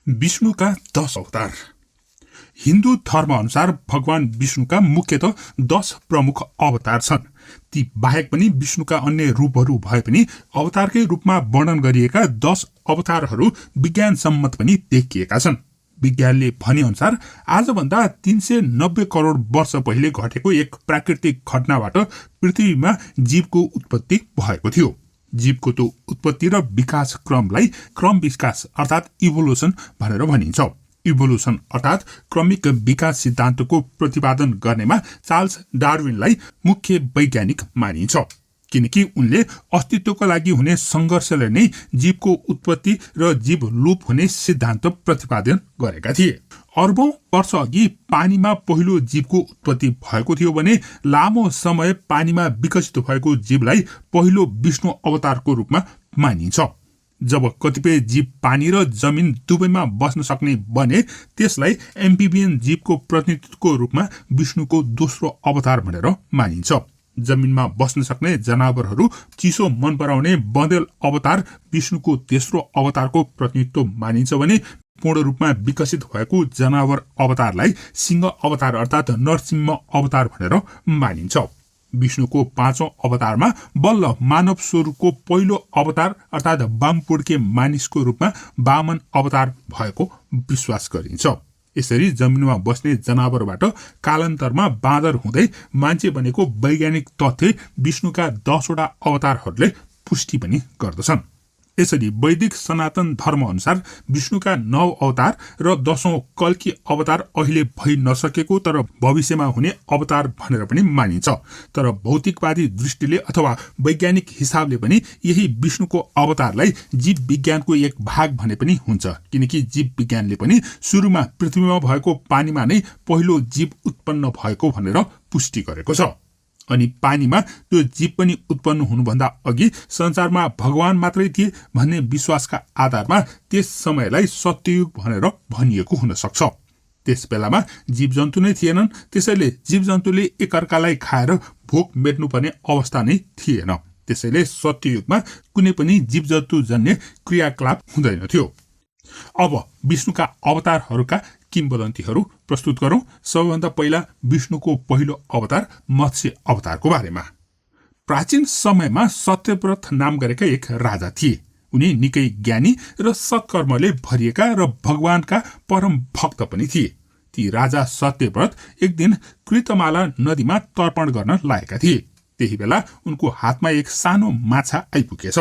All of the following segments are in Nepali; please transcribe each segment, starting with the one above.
विष्णुका 10 अवतार। हिन्दू धर्म अनुसार भगवान विष्णुका मुख्यतः 10 प्रमुख अवतार छन्। ती बाहेक पनि विष्णुका अन्य रूपहरू भए पनि अवतारकै रूपमा वर्णन गरिएका 10 अवतारहरू विज्ञान सम्मत पनि देखिएका छन्। विज्ञानले भने अनुसार आजभन्दा 390 करोड वर्ष पहिले घटेको एक प्राकृतिक घटनाबाट पृथ्वीमा जीवको उत्पत्ति भएको थियो। जीवको त्यो उत्पत्ति र विकास क्रमलाई क्रम विकास अर्थात इभोल्युसन भनेर भनिन्छ। इभोल्युसन अर्थात क्रमिक विकास सिद्धान्तको प्रतिपादन गर्नेमा चार्ल्स डार्विनलाई मुख्य वैज्ञानिक मानिन्छ, किनकि उनले अस्तित्वको लागि हुने संघर्षले नै जीवको उत्पत्ति र जीव लोप हुने सिद्धान्त प्रतिपादन गरेका थिए। अर्बौं वर्ष अघि पानीमा पहिलो जीवको उत्पत्ति भएको थियो भने लामो समय पानीमा विकसित भएको जीवलाई पहिलो विष्णु अवतारको रूपमा मानिन्छ। जब कतिपय जीव पानी र जमिन दुवैमा बस्न सक्ने बने त्यसलाई एम्फिबियन जीवको प्रतिनिधित्वको रूपमा विष्णुको दोस्रो अवतार भनेर मानिन्छ। जमिनमा बस्न सक्ने जनावरहरू चिसो मन पराउने बँदेल अवतार विष्णुको तेस्रो अवतारको प्रतिनिधित्व मानिन्छ भने पूर्ण रूपमा विकसित भएको जनावर अवतारलाई सिंह अवतार अर्थात नरसिंह अवतार भनेर मानिन्छ। विष्णुको 5औं अवतारमा बल्ल मानव स्वरूपको पहिलो अवतार अर्थात वामपुड्के मानिसको रूपमा वामन अवतार भएको विश्वास गरिन्छ। यसरी जमिनमा बस्ने जनावरबाट कालान्तरमा बाँदर हुँदै मान्छे बनेको वैज्ञानिक तथ्य विष्णुका 10 वटा अवतारहरूले पुष्टि पनि गर्दछन्। यसरी वैदिक सनातन धर्म अनुसार विष्णुका 9 अवतार र 10औं कल्की अवतार अहिले भइ नसकेको तर भविष्यमा हुने अवतार भनेर पनि मानिन्छ। तर भौतिकवादी दृष्टिले अथवा वैज्ञानिक हिसाबले पनि यही विष्णुको अवतारलाई जीव विज्ञानको एक भाग भने पनि हुन्छ, किनकि जीव विज्ञानले पनि सुरुमा पृथ्वीमा भएको पानीमा नै पहिलो जीव उत्पन्न भएको भनेर पुष्टि गरेको छ। अनि पानीमा त्यो जीव पनि उत्पन्न हुनुभन्दा अघि संसारमा भगवान मात्रै थिए भन्ने विश्वासका आधारमा त्यस समयलाई सत्ययुग भनेर भनिएको हुन सक्छ। त्यस बेलामा जीवजन्तु नै थिएनन्, त्यसैले जीवजन्तुले एकअर्कालाई खाएर भोक मेट्नुपर्ने अवस्था नै थिएन। त्यसैले सत्ययुगमा कुनै पनि जीवजन्तु जन्य क्रियाकलाप हुँदैनथ्यो। अब विष्णुका अवतारहरूका किम्वदन्तीहरू प्रस्तुत गरौं। सबैभन्दा पहिला विष्णुको पहिलो अवतार मत्स्य अवतारको बारेमा। प्राचीन समयमा सत्यव्रत नाम गरेका एक राजा थिए। उनी निकै ज्ञानी र सत्कर्मले भरिएका र भगवानका परम भक्त पनि थिए। ती राजा सत्यव्रत एक दिन कृतमाला नदीमा तर्पण गर्न लागेका थिए। त्यही बेला उनको हातमा एक सानो माछा आइपुगेछ।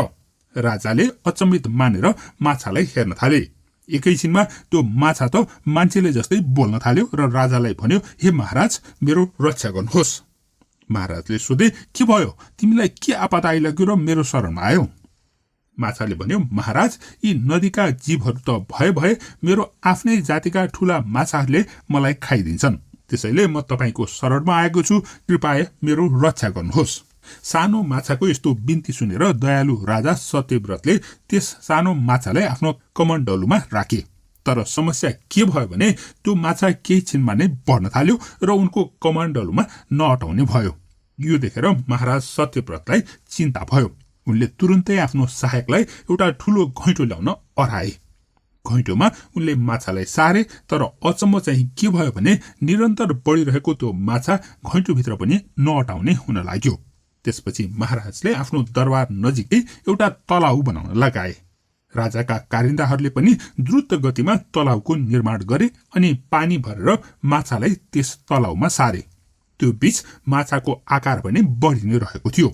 राजाले अचम्मित मानेर माछालाई हेर्न थाले। एकैछिनमा त्यो माछा त मान्छेले जस्तै बोल्न थाल्यो र राजालाई भन्यो, हे महाराज, मेरो रक्षा गर्नुहोस्। महाराजले सोधे, के भयो, तिमीलाई के आपदा आइलाग्यो र मेरो शरणमा आयो? माछाले भन्यो, महाराज, यी नदीका जीवहरू त भए मेरो आफ्नै जातिका ठूला माछाहरूले मलाई खाइदिन्छन्, त्यसैले म तपाईको शरणमा आएको छु, कृपया मेरो रक्षा गर्नुहोस्। सानो माछाको यस्तो बिन्ती सुनेर दयालु राजा सत्यव्रतले त्यस सानो माछालाई आफ्नो कमण्डलुमा राखे। तर समस्या के भयो भने त्यो माछा केही छिनमा नै बढ्न थाल्यो र उनको कमण्डलुमा नअटाउने भयो। यो देखेर महाराज सत्यव्रतलाई चिन्ता भयो। उनले तुरुन्तै आफ्नो सहायकलाई एउटा ठूलो घैँटो ल्याउन अराए। घैँटोमा उनले माछालाई सारे, तर अचम्म चाहिँ के भयो भने निरन्तर बढिरहेको त्यो माछा घैँटोभित्र पनि नअटाउने हुन लाग्यो। त्यसपछि महाराजले आफ्नो दरबार नजिकै एउटा तलाउ बनाउन लगाए। राजाका कारिन्दाहरूले पनि द्रुत गतिमा तलाउको निर्माण गरे अनि पानी भरेर माछालाई त्यस तलाउमा सारे। त्यो बीच माछाको आकार पनि बढी नै रहेको थियो।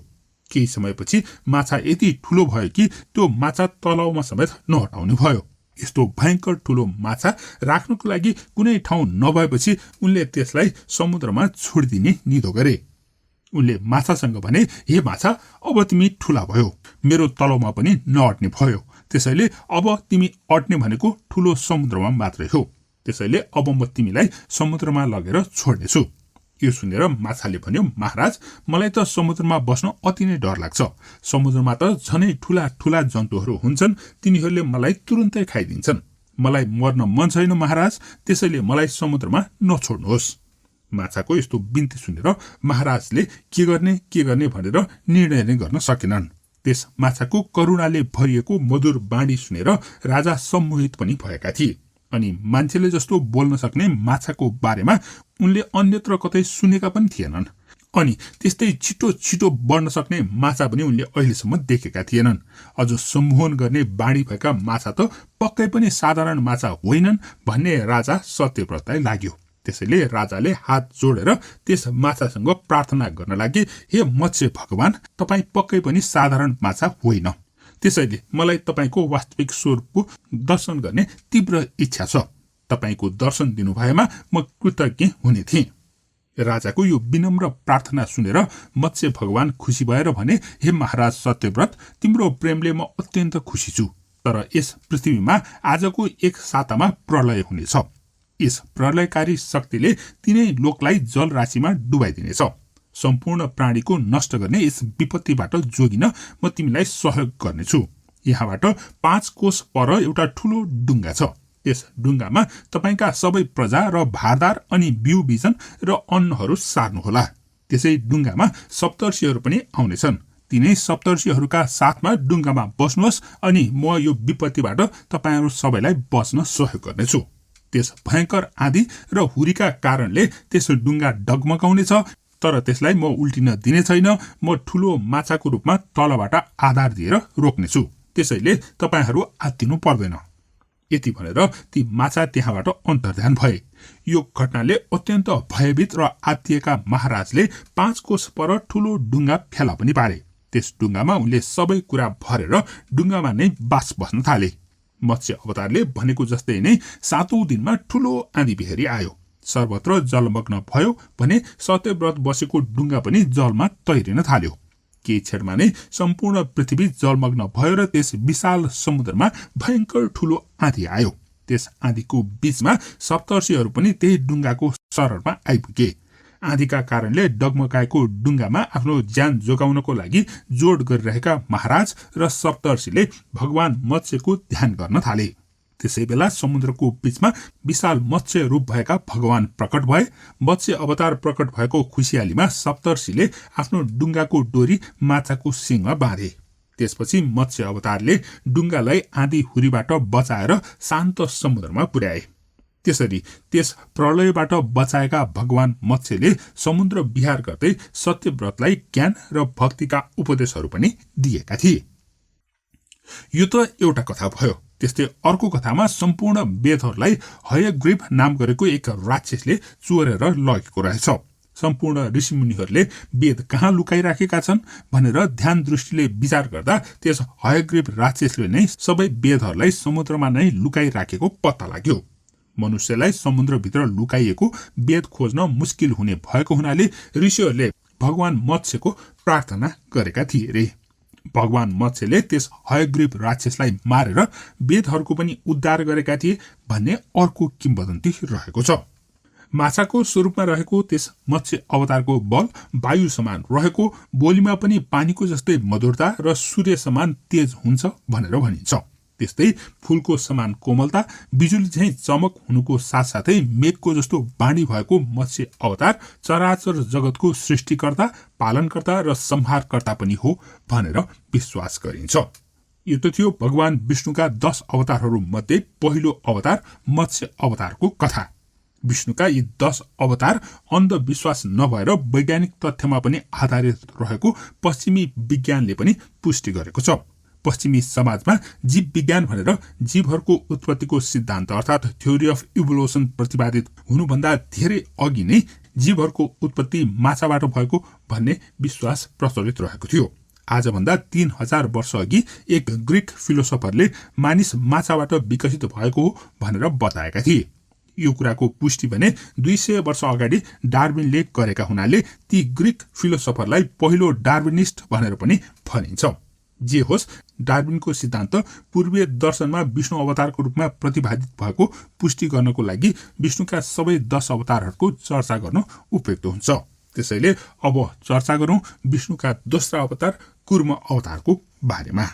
केही समयपछि माछा यति ठूलो भयो कि त्यो माछा तलाउमा समेत नहटाउने भयो। यस्तो भयंकर ठूलो माछा राख्नको लागि कुनै ठाउँ नभएपछि उनले त्यसलाई समुद्रमा छोडिदिने निधो गरे। उनले माछासँग भने, हे माछा, अब तिमी ठूला भयो, मेरो तलाउमा पनि नअट्ने भयो, त्यसैले अब तिमी अट्ने भनेको ठूलो समुद्रमा मात्रै हो, त्यसैले अब म तिमीलाई समुद्रमा लगेर छोड्नेछु। यो सुनेर माछाले भन्यो, महाराज, मलाई त समुद्रमा बस्न अति नै डर लाग्छ। समुद्रमा त झनै ठूला ठूला जन्तुहरू हुन्छन्, तिनीहरूले मलाई तुरुन्तै खाइदिन्छन्। मलाई मर्न मन छैन महाराज, त्यसैले मलाई समुद्रमा नछोड्नुहोस्। माछाको यस्तो बिन्ती सुनेर महाराजले के गर्ने भनेर निर्णय नै गर्न सकेनन्। त्यस माछाको करुणाले भरिएको मधुर बाणी सुनेर राजा सम्मोहित पनि भएका थिए। अनि मान्छेले जस्तो बोल्न सक्ने माछाको बारेमा उनले अन्यत्र कतै सुनेका पनि थिएनन्। अनि त्यस्तै छिटो छिटो बढ्न सक्ने माछा पनि उनले अहिलेसम्म देखेका थिएनन्। अझ सम्मोहन गर्ने बाणी भएका माछा त पक्कै पनि साधारण माछा होइनन् भन्ने राजा सत्यव्रतलाई लाग्यो। त्यसैले राजाले हात जोडेर त्यस माछासँग प्रार्थना गर्न लागे, हे मत्स्य भगवान, तपाईँ पक्कै पनि साधारण माछा होइन, त्यसैले मलाई तपाईँको वास्तविक स्वरूपको दर्शन गर्ने तीव्र इच्छा छ। तपाईँको दर्शन दिनु भएमा म कृतज्ञ हुने थिएँ। राजाको यो विनम्र प्रार्थना सुनेर मत्स्य भगवान खुसी भएर भने, हे महाराज सत्यव्रत, तिम्रो प्रेमले म अत्यन्त खुसी छु, तर यस पृथ्वीमा आजको एक सातामा प्रलय हुनेछ। यस प्रलयकारी शक्तिले तिनै लोकलाई जलराशिमा डुबाइदिनेछ। सम्पूर्ण प्राणीको नष्ट गर्ने यस विपत्तिबाट जोगिन म तिमीलाई सहयोग गर्नेछु। यहाँबाट 5 कोस पर एउटा ठूलो डुङ्गा छ। त्यस डुङ्गामा तपाईका सबै प्रजा र भारदार अनि बिउ बिजन र अन्नहरू सार्नुहोला। त्यसै डुङ्गामा सप्तर्षिहरू पनि आउनेछन्। तिनै सप्तर्षिहरूका साथमा डुङ्गामा बस्नुहोस् अनि म यो विपत्तिबाट तपाईहरू सबैलाई बच्न सहयोग गर्नेछु। त्यस भयंकर आँधी र हुरीका कारणले त्यस डुङ्गा डगमगाउनेछ, तर त्यसलाई म उल्टिन दिने छैन। म ठूलो माछाको रूपमा तलबाट आधार दिएर रोक्नेछु, त्यसैले तपाईहरू आत्तिनु पर्दैन। यति भनेर ती माछा त्यहाँबाट अन्तर्धान भए। यो घटनाले अत्यन्त भयभीत र आत्तिएका महाराजले 5 कोस पर ठूलो डुङ्गा फेला पनि पारे। त्यस डुङ्गामा उनले सबै कुरा भरेर डुङ्गामा नै बास बस्न थाले। मत्स्य अवतारले भनेको जस्तै नै 7औं दिनमा ठूलो आँधी बिहारी आयो। सर्वत्र जलमग्न भयो भने सत्यव्रत बसेको डुङ्गा पनि जलमा तैरिन थाल्यो। केही क्षणमा नै सम्पूर्ण पृथ्वी जलमग्न भयो र त्यस विशाल समुद्रमा भयंकर ठूलो आँधी आयो। त्यस आँधीको बीचमा सप्तर्षिहरू पनि त्यही डुङ्गाको शरणमा आइपुगे। आँधीका कारणले डगमगाएको डुङ्गामा आफ्नो ज्यान जोगाउनको लागि जोड गरिरहेका महाराज र सप्तर्षिले भगवान मत्स्यको ध्यान गर्न थाले। त्यसै बेला समुद्रको बीचमा विशाल मत्स्य रूप भएका भगवान प्रकट भए। मत्स्य अवतार प्रकट भएको खुसियालीमा सप्तर्षिले आफ्नो डुङ्गाको डोरी माछाको सिङमा बाँधे। त्यसपछि मत्स्य अवतारले डुङ्गालाई आँधी हुरीबाट बचाएर शान्त समुद्रमा पुर्याए। त्यसरी त्यस प्रलयबाट बचाएका भगवान मत्स्यले समुद्र विहार गर्दै सत्यव्रतलाई ज्ञान र भक्तिका उपदेशहरू पनि दिएका थिए। यो त एउटा कथा भयो। त्यस्तै अर्को कथामा सम्पूर्ण वेदहरूलाई हयग्रीव नाम गरेको एक राक्षसले चोरेर लगेको रहेछ। सम्पूर्ण ऋषिमुनिहरूले वेद कहाँ लुकाइराखेका छन् भनेर ध्यान दृष्टिले विचार गर्दा त्यस हयग्रीव राक्षसले नै सबै वेदहरूलाई समुद्रमा नै लुकाइराखेको पत्ता लाग्यो। मनुष्यलाई समुद्रभित्र लुकाइएको वेद खोज्न मुस्किल हुने भएको हुनाले ऋषिहरूले भगवान मत्स्यको प्रार्थना गरेका थिए रे। भगवान मत्स्यले त्यस हयग्रीव राक्षसलाई मारेर वेदहरूको पनि उद्धार गरेका थिए भन्ने अर्को किम्वदन्ती रहेको छ। माछाको स्वरूपमा रहेको त्यस मत्स्य अवतारको बल वायु समान रहेको, बोलीमा पनि पानीको जस्तै मधुरता र सूर्य समान तेज हुन्छ भनेर भनिन्छ। त्यस्तै फूलको समान कोमलता, बिजुली झैं चमक हुनुको साथसाथै मेघको जस्तो बाणी भएको मत्स्य अवतार चराचर जगतको सृष्टिकर्ता, पालनकर्ता र संहारकर्ता पनि हो भनेर विश्वास गरिन्छ। यो त थियो भगवान विष्णुका 10 अवतारहरू मध्ये पहिलो अवतार मत्स्य अवतारको कथा। विष्णुका यी 10 अवतार अन्धविश्वास नभएर वैज्ञानिक तथ्यमा पनि आधारित रहेको पश्चिमी विज्ञानले पनि पुष्टि गरेको छ। पश्चिमी समाजमा जीव विज्ञान भनेर जीवहरूको उत्पत्तिको सिद्धान्त अर्थात् थ्योरी अफ इभोल्युसन प्रतिपादित हुनुभन्दा धेरै अघि नै जीवहरूको उत्पत्ति माछाबाट भएको भन्ने विश्वास प्रचलित रहेको थियो। आजभन्दा 3000 वर्ष अघि एक ग्रीक फिलोसोफरले मानिस माछाबाट विकसित भएको हो भनेर बताएका थिए। यो कुराको पुष्टि भने 200 वर्ष अगाडि डार्विनले गरेका हुनाले ती ग्रीक फिलोसोफरलाई पहिलो डार्विनिस्ट भनेर पनि भनिन्छ। जे होस्, डार्विनको सिद्धान्त पूर्वीय दर्शनमा विष्णु अवतारको रूपमा प्रतिपादित भएको पुष्टि गर्नको लागि विष्णुका सबै 10 अवतारहरूको चर्चा गर्नु उपयुक्त हुन्छ। त्यसैले अब चर्चा गरौं विष्णुका दोस्रो अवतार कुर्म अवतारको बारेमा।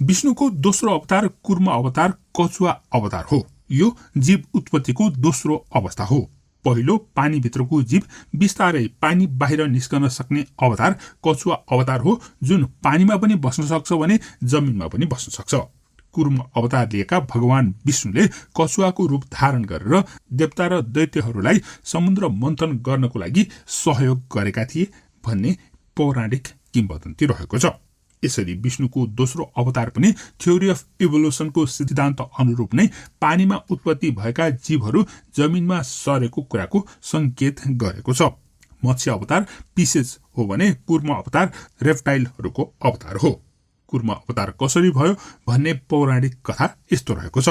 विष्णुको दोस्रो अवतार कुर्म अवतार कछुवा अवतार हो। यो जीव उत्पत्तिको दोस्रो अवस्था हो। पहिलो पानीभित्रको जीव बिस्तारै पानी बाहिर निस्कन सक्ने अवतार कछुवा अवतार हो, जुन पानीमा पनि बस्न सक्छ भने जमिनमा पनि बस्न सक्छ। कुर्म अवतार लिएका भगवान विष्णुले कछुवाको रूप धारण गरेर देवता र दैत्यहरूलाई समुद्र मन्थन गर्नको लागि सहयोग गरेका थिए भन्ने पौराणिक किंवदन्ती रहेको छ। यसरी विष्णुको दोस्रो अवतार पनि थ्योरी अफ इभोल्युसनको सिद्धान्त अनुरूप नै पानीमा उत्पत्ति भएका जीवहरू जमिनमा सरेको कुराको संकेत गरेको छ। मत्स्य अवतार पिसेज हो भने कुर्म अवतार रेप्टाइलहरूको अवतार हो। कुर्म अवतार कसरी भयो भन्ने पौराणिक कथा यस्तो रहेको छ।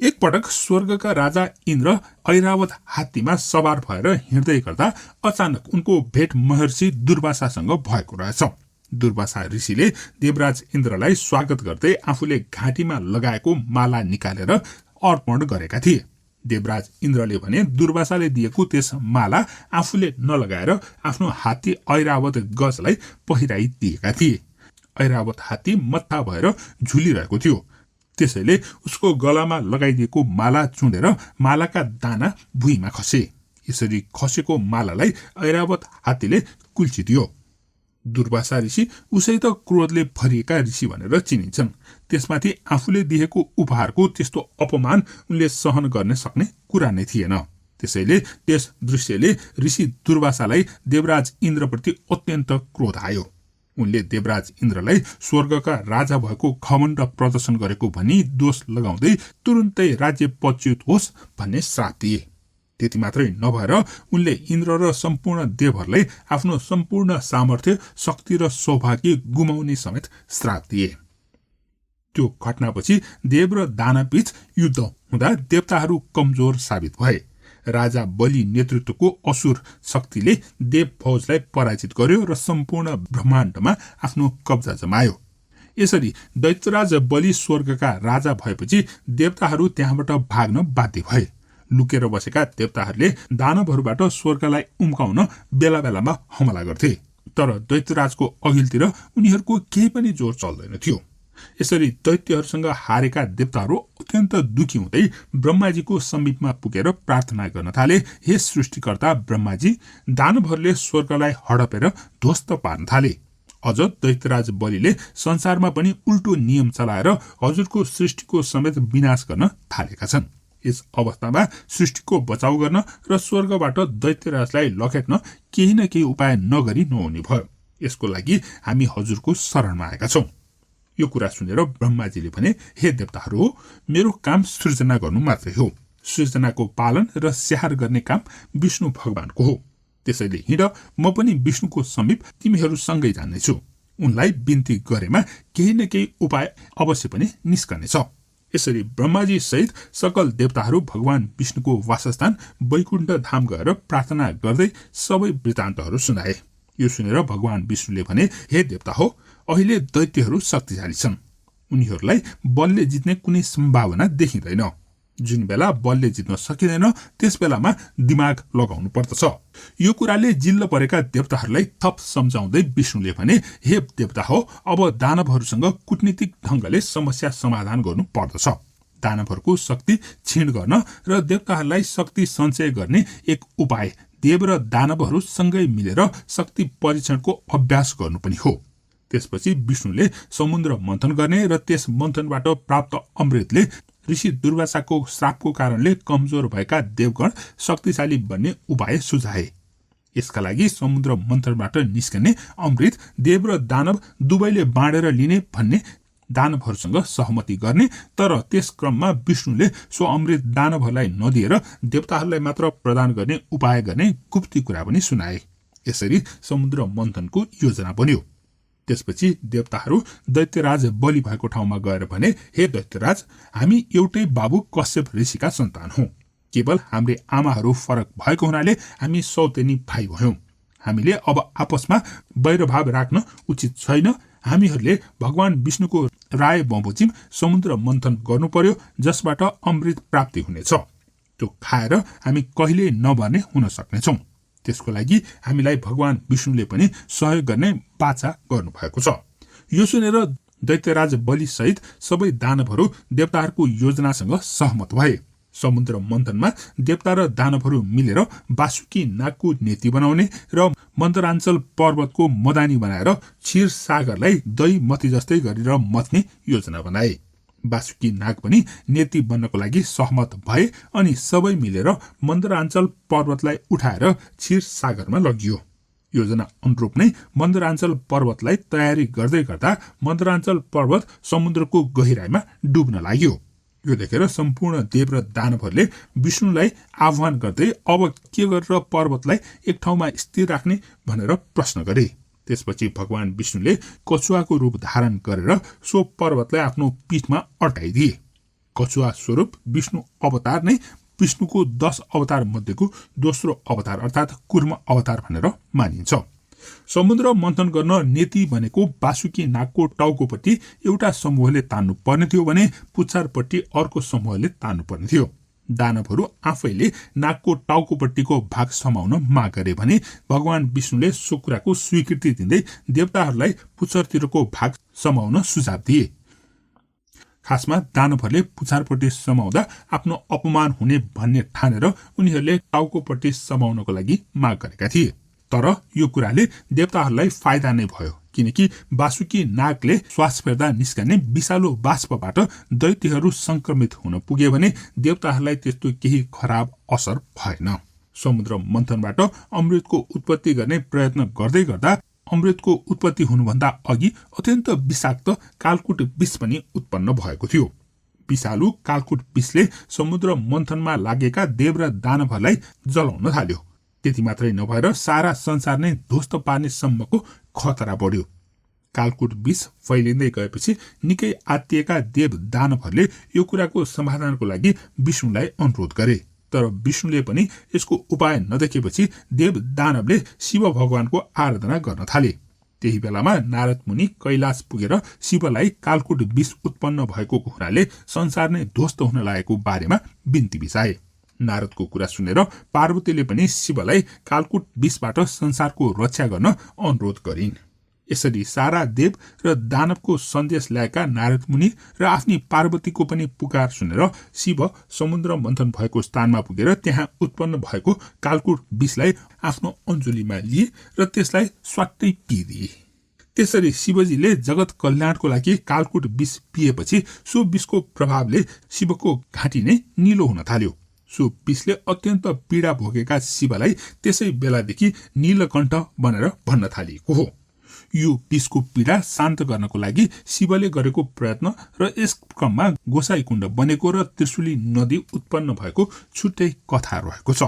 एकपटक स्वर्गका राजा इन्द्र ऐरावत हात्तीमा सवार भएर हिँड्दै गर्दा अचानक उनको भेट महर्षि दुर्वासासँग भएको रहेछ। दुर्वासा ऋषिले देवराज इन्द्रलाई स्वागत गर्दै आफूले घाँटीमा लगाएको माला निकालेर अर्पण गरेका थिए। देवराज इन्द्रले भने दुर्वासाले दिएको त्यस माला आफूले नलगाएर आफ्नो हात्ती ऐरावत गजलाई पहिराइदिएका थिए। ऐरावत हात्ती मत्था भएर झुलिरहेको थियो, त्यसैले उसको गलामा लगाइदिएको माला चुँडेर मालाका दाना भुइँमा खसे। यसरी खसेको मालालाई ऐरावत हात्तीले कुल्चिदियो। दुर्वासा ऋषि उसै त क्रोधले भरिएका ऋषि भनेर चिनिन्छन्। त्यसमाथि आफूले दिएको उपहारको त्यस्तो अपमान उनले सहन गर्न सक्ने कुरा नै थिएन। त्यसैले त्यस दृश्यले ऋषि दुर्वासालाई देवराज इन्द्रप्रति अत्यन्त क्रोध आयो। उनले देवराज इन्द्रलाई स्वर्गका राजा भएको घमण्ड प्रदर्शन गरेको भनी दोष लगाउँदै तुरुन्तै राज्य पच्युत होस् भन्ने श्राप दिए। त्यति मात्रै नभएर उनले इन्द्र र सम्पूर्ण देवहरूलाई आफ्नो सम्पूर्ण सामर्थ्य, शक्ति र सौभाग्य गुमाउने समेत श्राप दिए। त्यो घटनापछि देव र दानवबीच युद्ध हुँदा देवताहरू कमजोर साबित भए। राजा बलि नेतृत्वको असुर शक्तिले देव फौजलाई पराजित गर्यो र सम्पूर्ण ब्रह्माण्डमा आफ्नो कब्जा जमायो। यसरी दैत्यराज बलि स्वर्गका राजा भएपछि देवताहरू त्यहाँबाट भाग्न बाध्य भए। लुकेर बसेका देवताहरूले दानवहरूबाट स्वर्गलाई उम्काउन बेला बेलामा हमला गर्थे, तर दैत्यराजको अघिल्तिर उनीहरूको केही पनि जोर चल्दैन थियो। यसरी दैत्यहरूसँग हारेका देवताहरू अत्यन्त दुखी हुँदै ब्रह्माजीको समीपमा पुगेर प्रार्थना गर्न थाले, हे सृष्टिकर्ता ब्रह्माजी, दानवहरूले स्वर्गलाई हडपेर ध्वस्त पार्न थाले। अझ दैत्यराज बलिले संसारमा पनि उल्टो नियम चलाएर हजुरको सृष्टिको समेत विनाश गर्न थालेका छन्। यस अवस्थामा सृष्टिको बचाउ गर्न र स्वर्गबाट दैत्यराजलाई लखेट्न केही न केही उपाय नगरी नहुने भयो। यसको लागि हामी हजुरको शरणमा आएका छौं। यो कुरा सुनेर ब्रह्माजीले भने, हे देवताहरू, मेरो काम सृजना गर्नु मात्रै हो। सृजनाको पालन र स्याहार गर्ने काम विष्णु भगवानको हो। त्यसैले हिँड, म पनि विष्णुको समीप तिमीहरूसँगै जान्नेछु। उनलाई बिन्ती गरेमा केही न केही उपाय अवश्य पनि निस्कनेछ। यसरी ब्रह्माजी सहित सकल देवताहरू भगवान विष्णुको वासस्थान वैकुण्ठ धाम गएर प्रार्थना गर्दै सबै वृत्तान्तहरू सुनाए। यो सुनेर भगवान विष्णुले भने, हे देवता हो, अहिले दैत्यहरू शक्तिशाली छन्। उनीहरूलाई बलले जित्ने कुनै सम्भावना देखिँदैन। जुन बेला बलले जित्न सकिँदैन त्यस बेलामा दिमाग लगाउनु पर्दछ। यो कुराले जिल्ल परेका देवताहरूलाई थप सम्झाउँदै विष्णुले भने, हे देवता हो, अब दानवहरूसँग कूटनीतिक ढंगले समस्या समाधान गर्नु पर्दछ। दानवहरूको शक्ति क्षीण गर्न र देवताहरूलाई शक्ति सञ्चय गर्ने एक उपाय देव र दानवहरू सँगै मिलेर शक्ति परीक्षणको अभ्यास गर्नु पनि हो। त्यसपछि विष्णुले समुद्र मन्थन गर्ने र त्यस मन्थनबाट प्राप्त अमृतले ऋषि दुर्वासाको श्रापको कारणले कमजोर भएका देवगण शक्तिशाली बन्ने उपाय सुझाए। यसका लागि समुद्र मन्थनबाट निस्कने अमृत देव र दानव दुवैले बाँडेर लिने भन्ने दानवहरूसँग सहमति गर्ने, तर त्यस क्रममा विष्णुले सो अमृत दानवहरूलाई नदिएर देवताहरूलाई मात्र प्रदान गर्ने उपाय गर्ने गुप्ती कुरा पनि सुनाए। यसरी समुद्र मन्थनको योजना बन्यो। त्यसपछि देवताहरू दैत्यराज बलि भएको ठाउँमा गएर भने, हे दैत्यराज, हामी एउटै बाबु कश्यप ऋषिका सन्तान हौं। केवल हाम्रै आमाहरू फरक भएको हुनाले हामी सौतेनी भाइ भयौं। हामीले अब आपसमा वैरभाव राख्न उचित छैन। हामीहरूले भगवान विष्णुको राय बमोजिम समुद्र मन्थन गर्नु पर्यो, जसबाट अमृत प्राप्ति हुनेछ। त्यो खाएर हामी कहिले नभर्ने हुन सक्नेछौं। त्यसको लागि हामीलाई भगवान विष्णुले पनि सहयोग गर्ने बाचा गर्नु भएको छ। यो सुनेर दैत्यराज बलि सहित सबै दानवहरू देवताहरूको योजनासँग सहमत भए। समुद्र मन्थनमा देवता र दानवहरू मिलेर बासुकी नागको नेति बनाउने र मन्दराञ्चल पर्वतको मदानी बनाएर क्षीर सागरलाई दही मती जस्तै गरेर मथ्ने योजना बनाए। वासुकी नाग पनि नेति बन्नको लागि सहमत भए अनि सबै मिलेर मन्दराञ्चल पर्वतलाई उठाएर क्षीर सागरमा लगियो। योजना अनुरूप नै मन्दराञ्चल पर्वतलाई तयारी गर्दै गर्दा मन्दराञ्चल पर्वत समुद्रको गहिराईमा डुब्न लाग्यो। यो देखेर सम्पूर्ण देव र दानवहरूले विष्णुलाई आह्वान गर्दै अब के गरेर पर्वतलाई एक ठाउँमा स्थिर राख्ने भनेर प्रश्न गरे। त्यसपछि भगवान विष्णुले कछुवाको रूप धारण गरेर सो पर्वतलाई आफ्नो पीठमा अड्काइदिए। कछुवा स्वरूप विष्णु अवतार नै विष्णुको 10 अवतार मध्येको दोस्रो अवतार अर्थात् कुर्म अवतार भनेर मानिन्छ। समुद्र मन्थन गर्न नेति भनेको वासुकी नागको टाउकोपट्टि एउटा समूहले तान्नु पर्ने थियो भने पुच्छारपट्टि अर्को समूहले तान्नु पर्ने थियो। दानवहरू आफैले नागको टाउकोपट्टिको भाग समाउन माग गरे भने भगवान विष्णुले सो कुराको स्वीकृति दिँदै देवताहरूलाई पुच्छरतिरको भाग समाउन सुझाव दिए। खासमा दानवहरूले पुच्छारपट्टि समाउँदा आफ्नो अपमान हुने भन्ने ठानेर उनीहरूले टाउकोपट्टि समाउनको लागि माग गरेका थिए। तर यो कुराले देवताहरूलाई फाइदा नै भयो, किनकि वासुकी नागले श्वास फेर्दा निस्कने विषालु बाष्पबाट दैत्यहरू संक्रमित हुन पुगे भने देवताहरूलाई त्यस्तो केही खराब असर भएन। समुद्र मन्थनबाट अमृतको उत्पत्ति गर्ने प्रयत्न गर्दै गर्दा अमृतको उत्पत्ति हुनुभन्दा अघि अत्यन्त विषाक्त कालकुट विष पनि उत्पन्न भएको थियो। विषालु कालकुट विषले समुद्र मन्थनमा लागेका देव र दानवहरूलाई जलाउन थाल्यो। त्यति मात्रै नभएर सारा संसार नै ध्वस्त पार्ने सम्मको खतरा बढ्यो। कालकुट विष फैलिँदै गएपछि निकै आत्तिएका देव दानवहरूले यो कुराको समाधानको लागि विष्णुलाई अनुरोध गरे। तर विष्णुले पनि यसको उपाय नदेखेपछि देव दानवले शिव भगवानको आराधना गर्न थाले। त्यही बेलामा नारद मुनि कैलाश पुगेर शिवलाई कालकुट विष उत्पन्न भएको हुनाले संसार नै ध्वस्त हुन लागेको बारेमा बिन्ती बिसाए। नारदको कुरा सुनेर पार्वतीले पनि शिवलाई कालकुट विषबाट संसारको रक्षा गर्न अनुरोध गरिन्। यसरी सारा देव र दानवको सन्देश ल्याएका नारद मुनि र आफ्नी पार्वतीको पनि पुकार सुनेर शिव समुद्र मन्थन भएको स्थानमा पुगेर त्यहाँ उत्पन्न भएको कालकुट विषलाई आफ्नो अञ्जुलीमा लिए र त्यसलाई स्वाट्टै पिइदिए। त्यसरी शिवजीले जगत कल्याणको लागि कालकुट विष पिएपछि सो विषको प्रभावले शिवको घाँटी नै निलो हुन थाल्यो। सो विषले अत्यन्त पीडा भोगेका शिवलाई त्यसै बेलादेखि नीलकण्ठ भनेर भन्न थालिएको हो। यो विषको पीडा शान्त गर्नको लागि शिवले गरेको प्रयत्न र यस क्रममा गोसाईकुण्ड बनेको र त्रिशुली नदी उत्पन्न भएको छुट्टै कथा रहेको छ।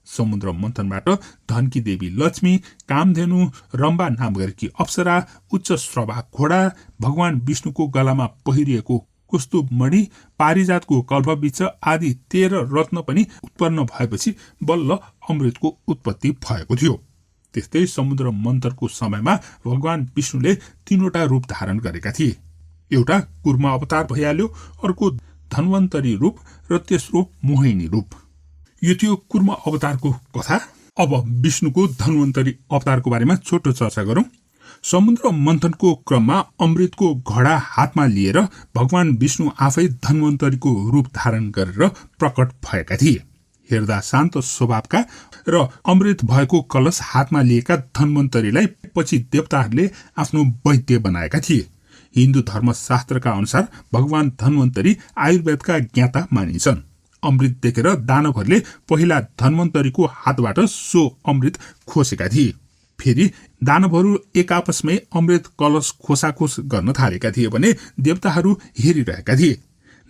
समुद्र मन्थनबाट धनकी देवी लक्ष्मी, कामधेनु, रम्बा नाम गरेकी अप्सरा, उच्च श्रवा घोडा, भगवान विष्णुको गलामा पहिरिएको कुस्तुभ मणि, पारिजातको कल्पवृक्ष आदि 13 रत्न पनि उत्पन्न भएपछि बल्ल अमृतको उत्पत्ति भएको थियो। त्यस्तै समुद्र मन्थनको समयमा भगवान विष्णुले 3वटा रूप धारण गरेका थिए। एउटा कुर्म अवतार भइहाल्यो, अर्को धन्वन्तरी रूप र तेस्रो मोहिनी रूप। यो थियो कुर्म अवतारको कथा। अब विष्णुको धन्वन्तरी अवतारको बारेमा छोटो चर्चा गरौं। समुद्र मन्थनको क्रममा अमृतको घडा हातमा लिएर भगवान विष्णु आफै धन्वन्तरीको रूप धारण गरेर प्रकट भएका थिए। हेर्दा शान्त स्वभावका र अमृत भएको कलश हातमा लिएका धन्वन्तरीलाई पछि देवताहरूले आफ्नो वैद्य बनाएका थिए। हिन्दू धर्मशास्त्रका अनुसार भगवान धन्वन्तरी आयुर्वेदका ज्ञाता मानिन्छन्। अमृत देखेर दानवहरूले पहिला धन्वन्तरीको हातबाट सो अमृत खोसेका थिए। फेरि दानवहरू एक आपसमै अमृत कलश खोसाखोस गर्न थालेका थिए भने देवताहरू हेरिरहेका थिए।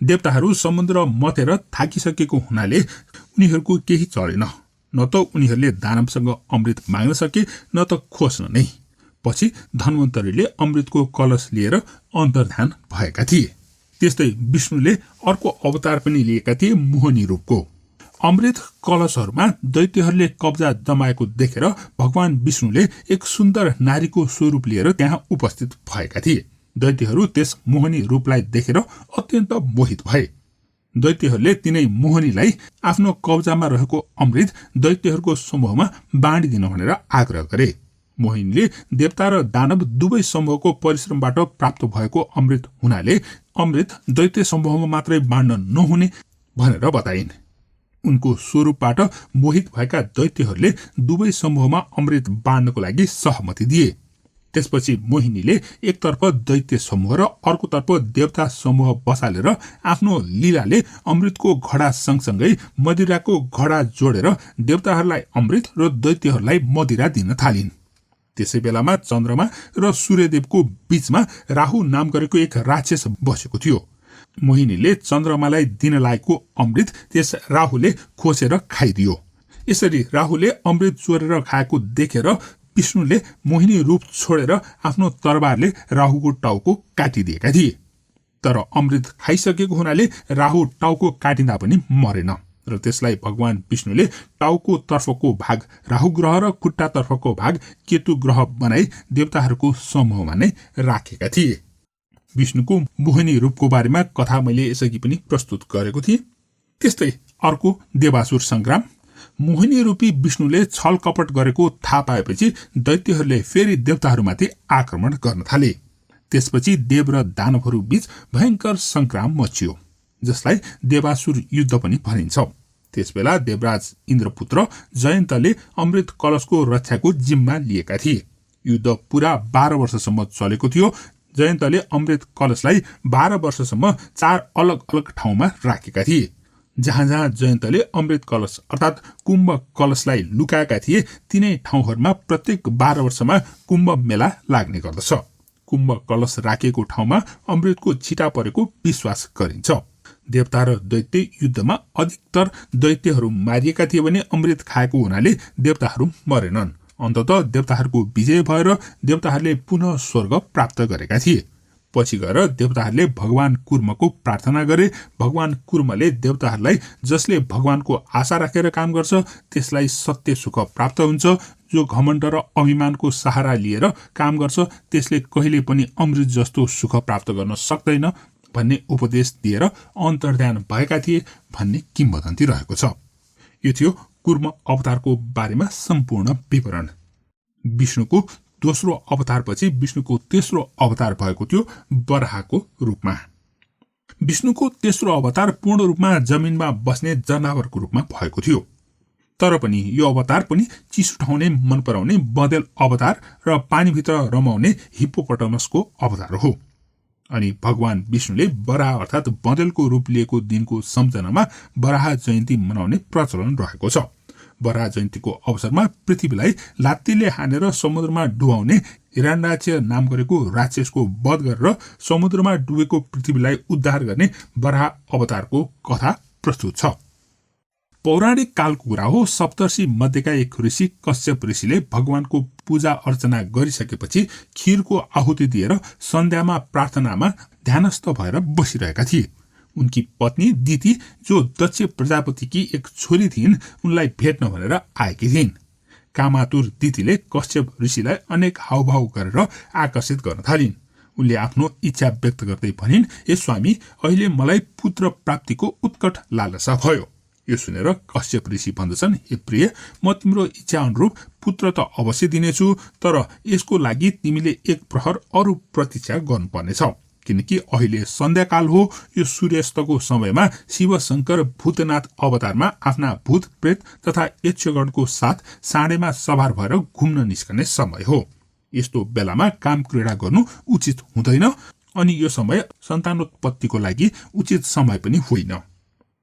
देवताहरू समुद्र मथेर थाकिसकेको हुनाले उनीहरूको केही चलेन। न त उनीहरूले दानवसँग अमृत माग्न सके न त खोस्न नै। पछि धन्वन्तरीले अमृतको कलश लिएर अन्तर्धान भएका थिए। त्यस्तै विष्णुले अर्को अवतार पनि लिएका थिए मोहनी रूपको। अमृत कलशहरूमा दैत्यहरूले कब्जा जमाएको देखेर भगवान विष्णुले एक सुन्दर नारीको स्वरूप लिएर त्यहाँ उपस्थित भएका थिए। दैत्यहरू त्यस मोहनी रूपलाई देखेर अत्यन्त मोहित भए। दैत्यहरूले तिनै मोहनीलाई आफ्नो कब्जामा रहेको अमृत दैत्यहरूको समूहमा बाँडिदिन भनेर आग्रह गरे। मोहिनीले देवता र दानव दुवै समूहको परिश्रमबाट प्राप्त भएको अमृत हुनाले अमृत दैत्य समूहमा मात्रै बाँड्न नहुने भनेर बताइन्। उनको स्वरूपबाट मोहित भएका दैत्यहरूले दुवै समूहमा अमृत बाँड्नको लागि सहमति दिए। त्यसपछि मोहिनीले एकतर्फ दैत्य समूह र अर्कोतर्फ देवता समूह बसालेर आफ्नो लीलाले अमृतको घडा सँगसँगै मदिराको घडा जोडेर देवताहरूलाई अमृत र दैत्यहरूलाई मदिरा दिन थालिन्। त्यसै बेलामा चन्द्रमा र सूर्यदेवको बीचमा राहु नाम गरेको एक राक्षस बसेको थियो। मोहिनीले चन्द्रमालाई दिन लागेको अमृत त्यस राहुले खोसेर खाइदियो। यसरी राहुले अमृत चोरेर खाएको देखेर विष्णुले मोहिनी रूप छोडेर आफ्नो तरबारले राहुको टाउको काटिदिएका थिए। तर अमृत खाइसकेको हुनाले राहु टाउको काटिँदा पनि मरेन र त्यसलाई भगवान विष्णुले टाउको तर्फको भाग राहु ग्रह र खुट्टा तर्फको भाग केतु ग्रह बनाई देवताहरूको समूहमा नै राखेका थिए। विष्णुको मोहिनी रूपको बारेमा कथा मैले यसअघि पनि प्रस्तुत गरेको थिएँ। त्यस्तै अर्को देवासुर संग्राम। मोहिनी रूपी विष्णुले छल कपट गरेको थाहा पाएपछि दैत्यहरूले फेरि देवताहरूमाथि आक्रमण गर्न थाले। त्यसपछि देव र दानवहरू बीच भयंकर संग्राम मचियो, जसलाई देवासुर युद्ध पनि भनिन्छ। त्यसबेला देवराज इन्द्रपुत्र जयन्तले अमृत कलशको रक्षाको जिम्मा लिएका थिए। युद्ध पूरा 12 वर्षसम्म चलेको थियो। जयन्तले अमृत कलशलाई 12 वर्षसम्म 4 अलग अलग ठाउँमा राखेका थिए। जहाँ जहाँ जयन्तले अमृत कलश अर्थात् कुम्भ कलशलाई लुकाएका थिए तिनै ठाउँहरूमा प्रत्येक 12 वर्षमा कुम्भ मेला लाग्ने गर्दछ। कुम्भ कलश राखिएको ठाउँमा अमृतको छिटा परेको विश्वास गरिन्छ। देवता र दैत्य युद्धमा अधिकतर दैत्यहरू मारिएका थिए भने अमृत खाएको हुनाले देवताहरू मरेनन्। अन्ततः देवताहरूको विजय भएर देवताहरूले पुनः स्वर्ग प्राप्त गरेका थिए। पछि गएर देवताहरूले भगवान कुर्मको प्रार्थना गरे। भगवान कुर्मले देवताहरूलाई जसले भगवानको आशा राखेर काम गर्छ त्यसलाई सत्य सुख प्राप्त हुन्छ, जो घमण्ड र अभिमानको सहारा लिएर काम गर्छ त्यसले कहिले पनि अमृत जस्तो सुख प्राप्त गर्न सक्दैन भन्ने उपदेश दिएर अन्तर्ध्यान भएका थिए भन्ने किम्वदन्ती रहेको छ। यो थियो कुर्म अवतारको बारेमा सम्पूर्ण विवरण। विष्णुको दोस्रो अवतारपछि विष्णुको तेस्रो अवतार भएको थियो बराहको रूपमा। विष्णुको तेस्रो अवतार पूर्ण रूपमा जमिनमा बस्ने जनावरको रूपमा भएको थियो। तर पनि यो अवतार पनि चिसो ठाउँ नै मन पराउने बँदेल अवतार र पानीभित्र रमाउने हिप्पोपोटामसको अवतार हो। अनि भगवान विष्णुले बराह अर्थात् बँदेलको रूप लिएको दिनको सम्झनामा बराह जयन्ती मनाउने प्रचलन रहेको छ। बराह जयन्तीको अवसरमा पृथ्वीलाई लात्तीले हानेर समुद्रमा डुबाउने हिरण्यकश्यप नाम गरेको राक्षसको वध गरेर समुद्रमा डुबेको पृथ्वीलाई उद्धार गर्ने बराह अवतारको कथा प्रस्तुत छ। पौराणिक कालको कुरा हो। सप्तर्षि मध्येका एक ऋषि कश्यप ऋषिले भगवानको पूजा अर्चना गरिसकेपछि खीरको आहुति दिएर सन्ध्यामा प्रार्थनामा ध्यानस्थ भएर बसिरहेका थिए। उनकी पत्नी दिति, जो दक्ष प्रजापतिकी एक छोरी थिइन्, उनलाई भेट्न भनेर आएकी थिइन्। कामातुर दितिले कश्यप ऋषिलाई अनेक हावभाव गरेर आकर्षित गर्न थालिन्। उनले आफ्नो इच्छा व्यक्त गर्दै भनिन्, हे स्वामी, अहिले मलाई पुत्र प्राप्तिको उत्कट लालसा भयो। यो सुनेर कश्यप ऋषि भन्दछन्, हे प्रिय, म तिम्रो इच्छा अनुरूप पुत्र त अवश्य दिनेछु, तर यसको लागि तिमीले एक प्रहर अरू प्रतीक्षा गर्नुपर्नेछ, किनकि अहिले सन्ध्याकाल हो। यो सूर्यास्तको समयमा शिव शंकर भूतनाथ अवतारमा आफ्ना भूत प्रेत तथा यक्षगणको साथ साँडेमा सवार भएर घुम्न निस्कने समय हो। यस्तो बेलामा काम क्रीडा गर्नु उचित हुँदैन, अनि यो समय सन्तानोत्पत्तिको लागि उचित समय पनि होइन।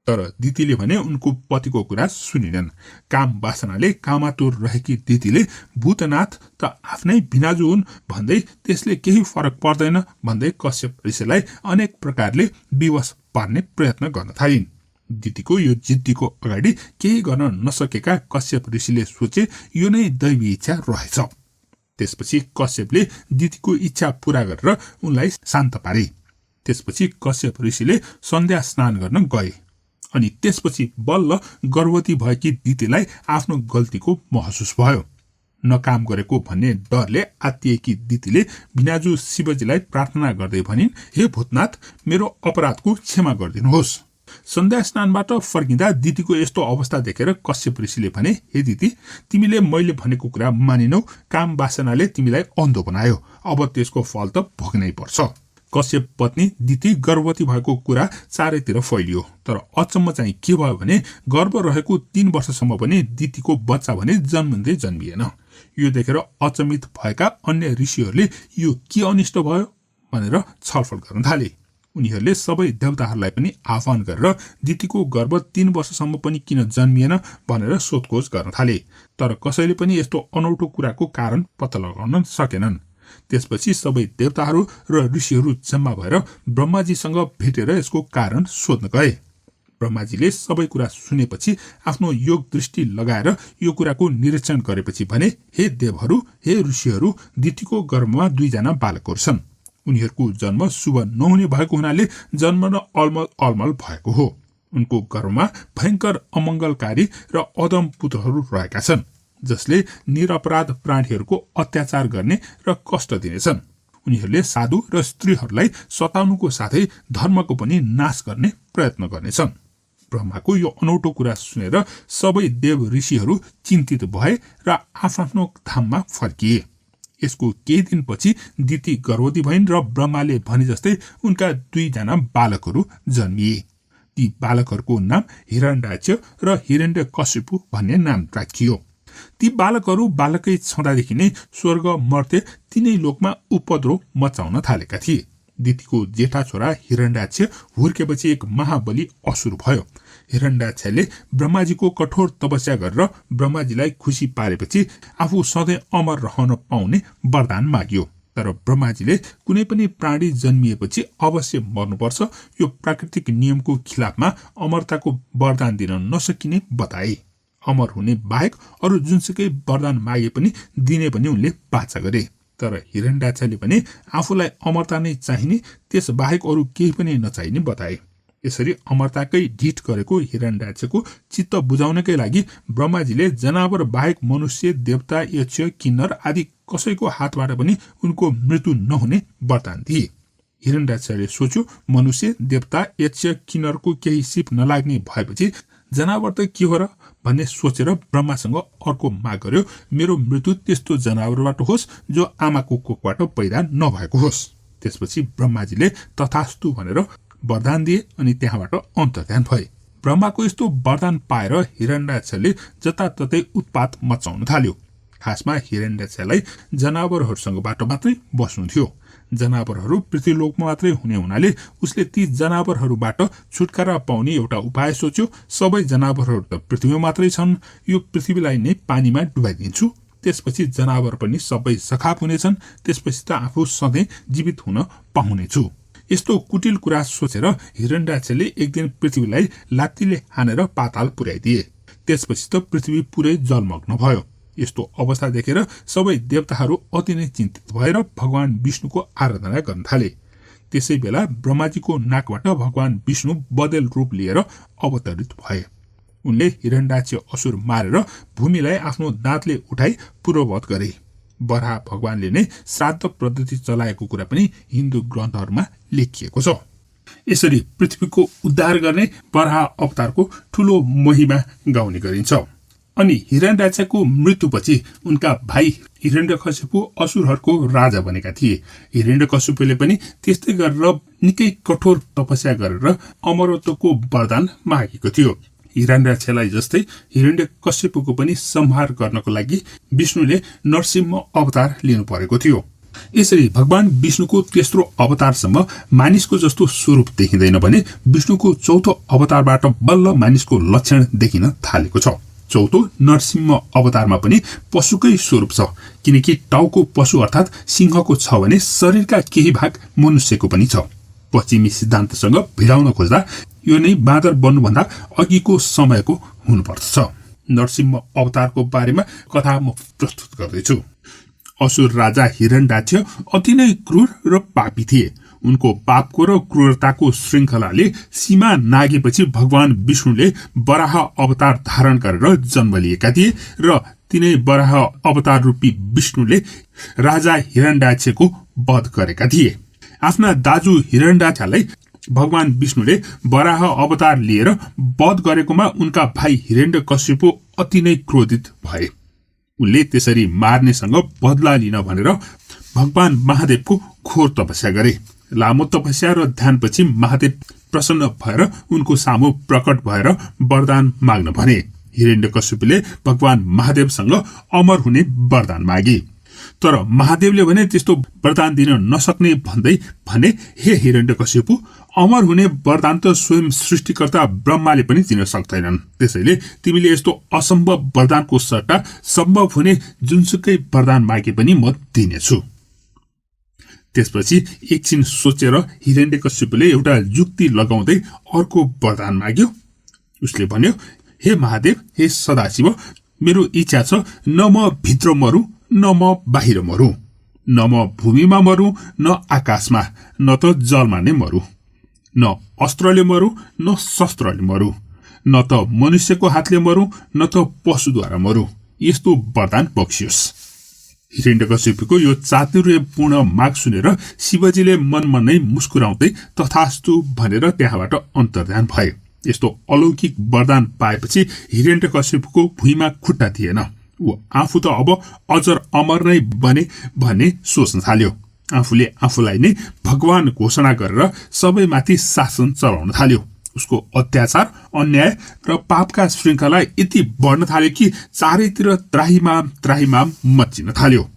तर दितिले भने उनको पतिको कुरा सुनिनन्। काम वासनाले कामातुर रहेकी दितिले भूतनाथ त आफ्नै भिनाजु हुन् भन्दै त्यसले केही फरक पर्दैन भन्दै कश्यप ऋषिलाई अनेक प्रकारले विवश पार्ने प्रयत्न गर्न थालिन्। दितिको यो जिद्दीको अगाडि केही गर्न नसकेका कश्यप ऋषिले सोचे यो नै दैवी इच्छा रहेछ। त्यसपछि कश्यपले दितिको इच्छा पूरा गरेर उनलाई शान्त पारे। त्यसपछि कश्यप ऋषिले सन्ध्या स्नान गर्न गए अनि त्यसपछि बल्ल गर्भवती भएकी दितिलाई आफ्नो गल्तीको महसुस भयो। नकाम गरेको भन्ने डरले आत्तिएकी दितिले भिनाजु शिवजीलाई प्रार्थना गर्दै भनिन्, हे भूतनाथ, मेरो अपराधको क्षमा गरिदिनुहोस्। सन्ध्या स्नानबाट फर्किँदा दितिको यस्तो अवस्था देखेर कश्यप ऋषिले भने, हे दिति, तिमीले मैले भनेको कुरा मानिनौ। काम वासनाले तिमीलाई अन्धो बनायो, अब त्यसको फल त भोग्नै पर्छ। कश्यप पत्नी दिति गर्भवती भएको कुरा चारैतिर फैलियो। तर अचम्म चाहिँ के भयो भने गर्भ रहेको 3 वर्षसम्म पनि दितिको बच्चा भने जन्मिँदै जन्मिएन। यो देखेर अचम्मित भएका अन्य ऋषिहरूले यो के अनिष्ट भयो भनेर छलफल गर्न थाले। उनीहरूले सबै देवताहरूलाई पनि आह्वान गरेर दितिको गर्भ 3 वर्षसम्म पनि किन जन्मिएन भनेर सोधखोज गर्न थाले। तर कसैले पनि यस्तो अनौठो कुराको कारण पत्ता लगाउन सकेनन्। त्यसपछि सबै देवताहरू र ऋषिहरू जम्मा भएर ब्रह्माजीसँग भेटेर यसको कारण सोध्न गए। ब्रह्माजीले सबै कुरा सुनेपछि आफ्नो योग दृष्टि लगाएर यो कुराको निरीक्षण गरेपछि भने, हे देवहरू, हे ऋषिहरू, दितिको गर्भमा 2 जना बालकहरू छन्। उनीहरूको जन्म शुभ नहुने भएको हुनाले जन्म र अलमल भएको हो। उनको गर्भमा भयंकर अमंगलकारी र अदम पुत्रहरू रहेका छन्, जसले निरपराध प्राणीहरूको अत्याचार गर्ने र कष्ट दिनेछन्। उनीहरूले साधु र स्त्रीहरूलाई सताउनुको साथै धर्मको पनि नाश गर्ने प्रयत्न गर्नेछन्। ब्रह्माको यो अनौठो कुरा सुनेर सबै देव ऋषिहरू चिन्तित भए र आफ्नो धाममा फर्किए। यसको केही दिनपछि दिति गर्भवती भइन् र ब्रह्माले भने जस्तै उनका 2 जना बालकहरू जन्मिए। ती बालकहरूको नाम हिरण्यराक्ष र हिरण्यकशिपु भन्ने नाम राखियो। ती बालकहरू बालकै छँदादेखि नै स्वर्ग मर्त्य तीनै लोकमा उपद्रव मचाउन थालेका थिए। दितिको जेठा छोरा हिरण्यराक्ष हुर्केपछि एक महाबली असुर भयो। हिरण्यराक्षले ब्रह्माजीको कठोर तपस्या गरेर ब्रह्माजीलाई खुसी पारेपछि आफू सधैँ अमर रहन पाउने वरदान माग्यो। तर ब्रह्माजीले कुनै पनि प्राणी जन्मिएपछि अवश्य मर्नुपर्छ, यो प्राकृतिक नियमको खिलाफमा अमरताको वरदान दिन नसकिने बताए। अमर हुने बाहेक अरू जुनसुकै वरदान मागे पनि दिने पनि उनले बाचा गरे। तर हिरण्यराक्षले पनि आफूलाई अमरता नै चाहिने, त्यस बाहेक अरू केही पनि नचाहिने बताए। यसरी अमरताकै ढिठ गरेको हिरण्यराक्षको चित्त बुझाउनकै लागि ब्रह्माजीले जनावर बाहेक मनुष्य, देवता, यक्ष, किन्नर आदि कसैको हातबाट पनि उनको मृत्यु नहुने वरदान दिए। हिरण्यराक्षले सोच्यो, मनुष्य, देवता, यक्ष, किन्नरको केही सिप नलाग्ने भएपछि जनावर त के हो र भन्ने सोचेर ब्रह्मासँग अर्को माग गर्यो, मेरो मृत्यु त्यस्तो जनावरबाट होस् जो आमाको कोखबाट पैदा नभएको होस्। त्यसपछि ब्रह्माजीले तथास्तु भनेर वरदान दिए अनि त्यहाँबाट अन्तर्ध्यान भए। ब्रह्माको यस्तो वरदान पाएर हिरण्यराक्षले जताततै उत्पात मचाउन थाल्यो। खासमा हिरण्यराक्षलाई जनावरहरूसँगबाट मात्रै बस्नु थियो। जनावरहरू पृथ्वीलोकमा मात्रै हुने हुनाले उसले ती जनावरहरूबाट छुटकारा पाउने एउटा उपाय सोच्यो। सबै जनावरहरू त पृथ्वीमा मात्रै छन्, यो पृथ्वीलाई नै पानीमा डुबाइदिन्छु, त्यसपछि जनावर पनि सबै सखाप हुनेछन्, त्यसपछि त आफू सधैँ जीवित हुन पाउनेछु। यस्तो कुटिल कुरा सोचेर हिरण्यराक्षले एक दिन पृथ्वीलाई लात्तीले हानेर पाताल पुर्याइदिए। त्यसपछि त पृथ्वी पुरै जलमग्न भयो। यस्तो अवस्था देखेर सबै देवताहरू अति नै चिन्तित भएर भगवान विष्णुको आराधना गर्न थाले। त्यसै बेला ब्रह्माजीको नाकबाट भगवान विष्णु बदल रूप लिएर अवतरित भए। उनले हिरण्यराक्ष असुर मारेर भूमिलाई आफ्नो दाँतले उठाई पूर्ववत गरे। बराह भगवानले नै श्राद्ध पद्धति चलाएको कुरा पनि हिन्दू ग्रन्थहरूमा लेखिएको छ। यसरी पृथ्वीको उद्धार गर्ने बराह अवतारको ठूलो महिमा गाउने गरिन्छ। अनि हिरण्यराक्षको मृत्युपछि उनका भाइ हिरण्यकशिपु असुरहरूको राजा बनेका थिए। हिरण्यकशिपुले पनि त्यस्तै गरेर निकै कठोर तपस्या गरेर अमरत्वको वरदान मागेको थियो। हिरण्यराक्षलाई जस्तै हिरण्यकशिपुको पनि संहार गर्नको लागि विष्णुले नरसिंह अवतार लिनु परेको थियो। यसरी भगवान विष्णुको तेस्रो अवतारसम्म मानिसको जस्तो स्वरूप देखिँदैन भने विष्णुको चौथो अवतारबाट बल्ल मानिसको लक्षण देखिन थालेको छ। चौथो नरसिंह अवतारमा पनि पशुकै स्वरूप छ, किनकि टाउको पशु अर्थात् सिंहको छ भने शरीरका केही भाग मनुष्यको पनि छ। पश्चिमी सिद्धान्तसँग भिडाउन खोज्दा यो नै बाँदर बन्नुभन्दा अघिको समयको हुनुपर्छ। नरसिंह अवतारको बारेमा कथा म प्रस्तुत गर्दैछु। असुर राजा हिरण्यराक्ष अति नै क्रूर र पापी थिए। उनको पापको र क्रूरताको श्रृङ्खलाले सीमा नागेपछि भगवान विष्णुले बराह अवतार धारण गरेर जन्म लिएका थिए र तिनै बराह अवतार रूपी विष्णुले राजा हिरण्यराक्षको वध गरेका थिए। आफ्ना दाजु हिरण्यराक्षलाई भगवान विष्णुले बराह अवतार लिएर वध गरेकोमा उनका भाइ हिरण्यकशिपु अति नै क्रोधित भए। उनले त्यसरी मार्नेसँग बदला लिन भनेर भगवान महादेवको घोर तपस्या गरे। लामो तपस्या र ध्यानपछि महादेव प्रसन्न भएर उनको सामु प्रकट भएर वरदान माग्न भने। हिरण्यकश्यपले भगवान महादेवसँग अमर हुने वरदान मागे। तर महादेवले भने त्यस्तो वरदान दिन नसक्ने भन्दै भने, हे हिरण्यकश्यपु, अमर हुने वरदान त स्वयं सृष्टिकर्ता ब्रह्माले पनि दिन सक्दैनन्। त्यसैले तिमीले यस्तो असम्भव वरदानको सट्टा सम्भव हुने जुनसुकै वरदान मागे पनि म दिनेछु। त्यसपछि एकछिन सोचेर हिरण्यकश्यपले एउटा युक्ति लगाउँदै अर्को वरदान माग्यो। उसले भन्यो, हे महादेव, हे सदाशिव, मेरो इच्छा छ न म भित्र मरू न म बाहिर मरू, न म भूमिमा मरू न आकाशमा, न त जलमा नै मरू, न अस्त्रले मरू न शस्त्रले मरू, न त मनुष्यको हातले मरू न त पशुद्वारा मरू। यस्तो वरदान बक्सियोस्। हिरण्यकश्यपको यो चातुर्यपूर्ण माग सुनेर शिवजीले मनमा नै मुस्कुराउँदै तथास्तु भनेर त्यहाँबाट अन्तर्धान भए। यस्तो अलौकिक वरदान पाएपछि हिरण्यकश्यपको भुइँमा खुट्टा थिएन। ऊ आफू त अब अजर अमर नै बने भन्ने सोच्न थाल्यो। आफूले आफूलाई नै भगवान घोषणा गरेर सबैमाथि शासन चलाउन थाल्यो। उसको अत्याचार, अन्याय र पापका श्रृङ्खला यति बढ्न थाल्यो कि चारैतिर त्राहिमाम मच्चिन थाल्यो।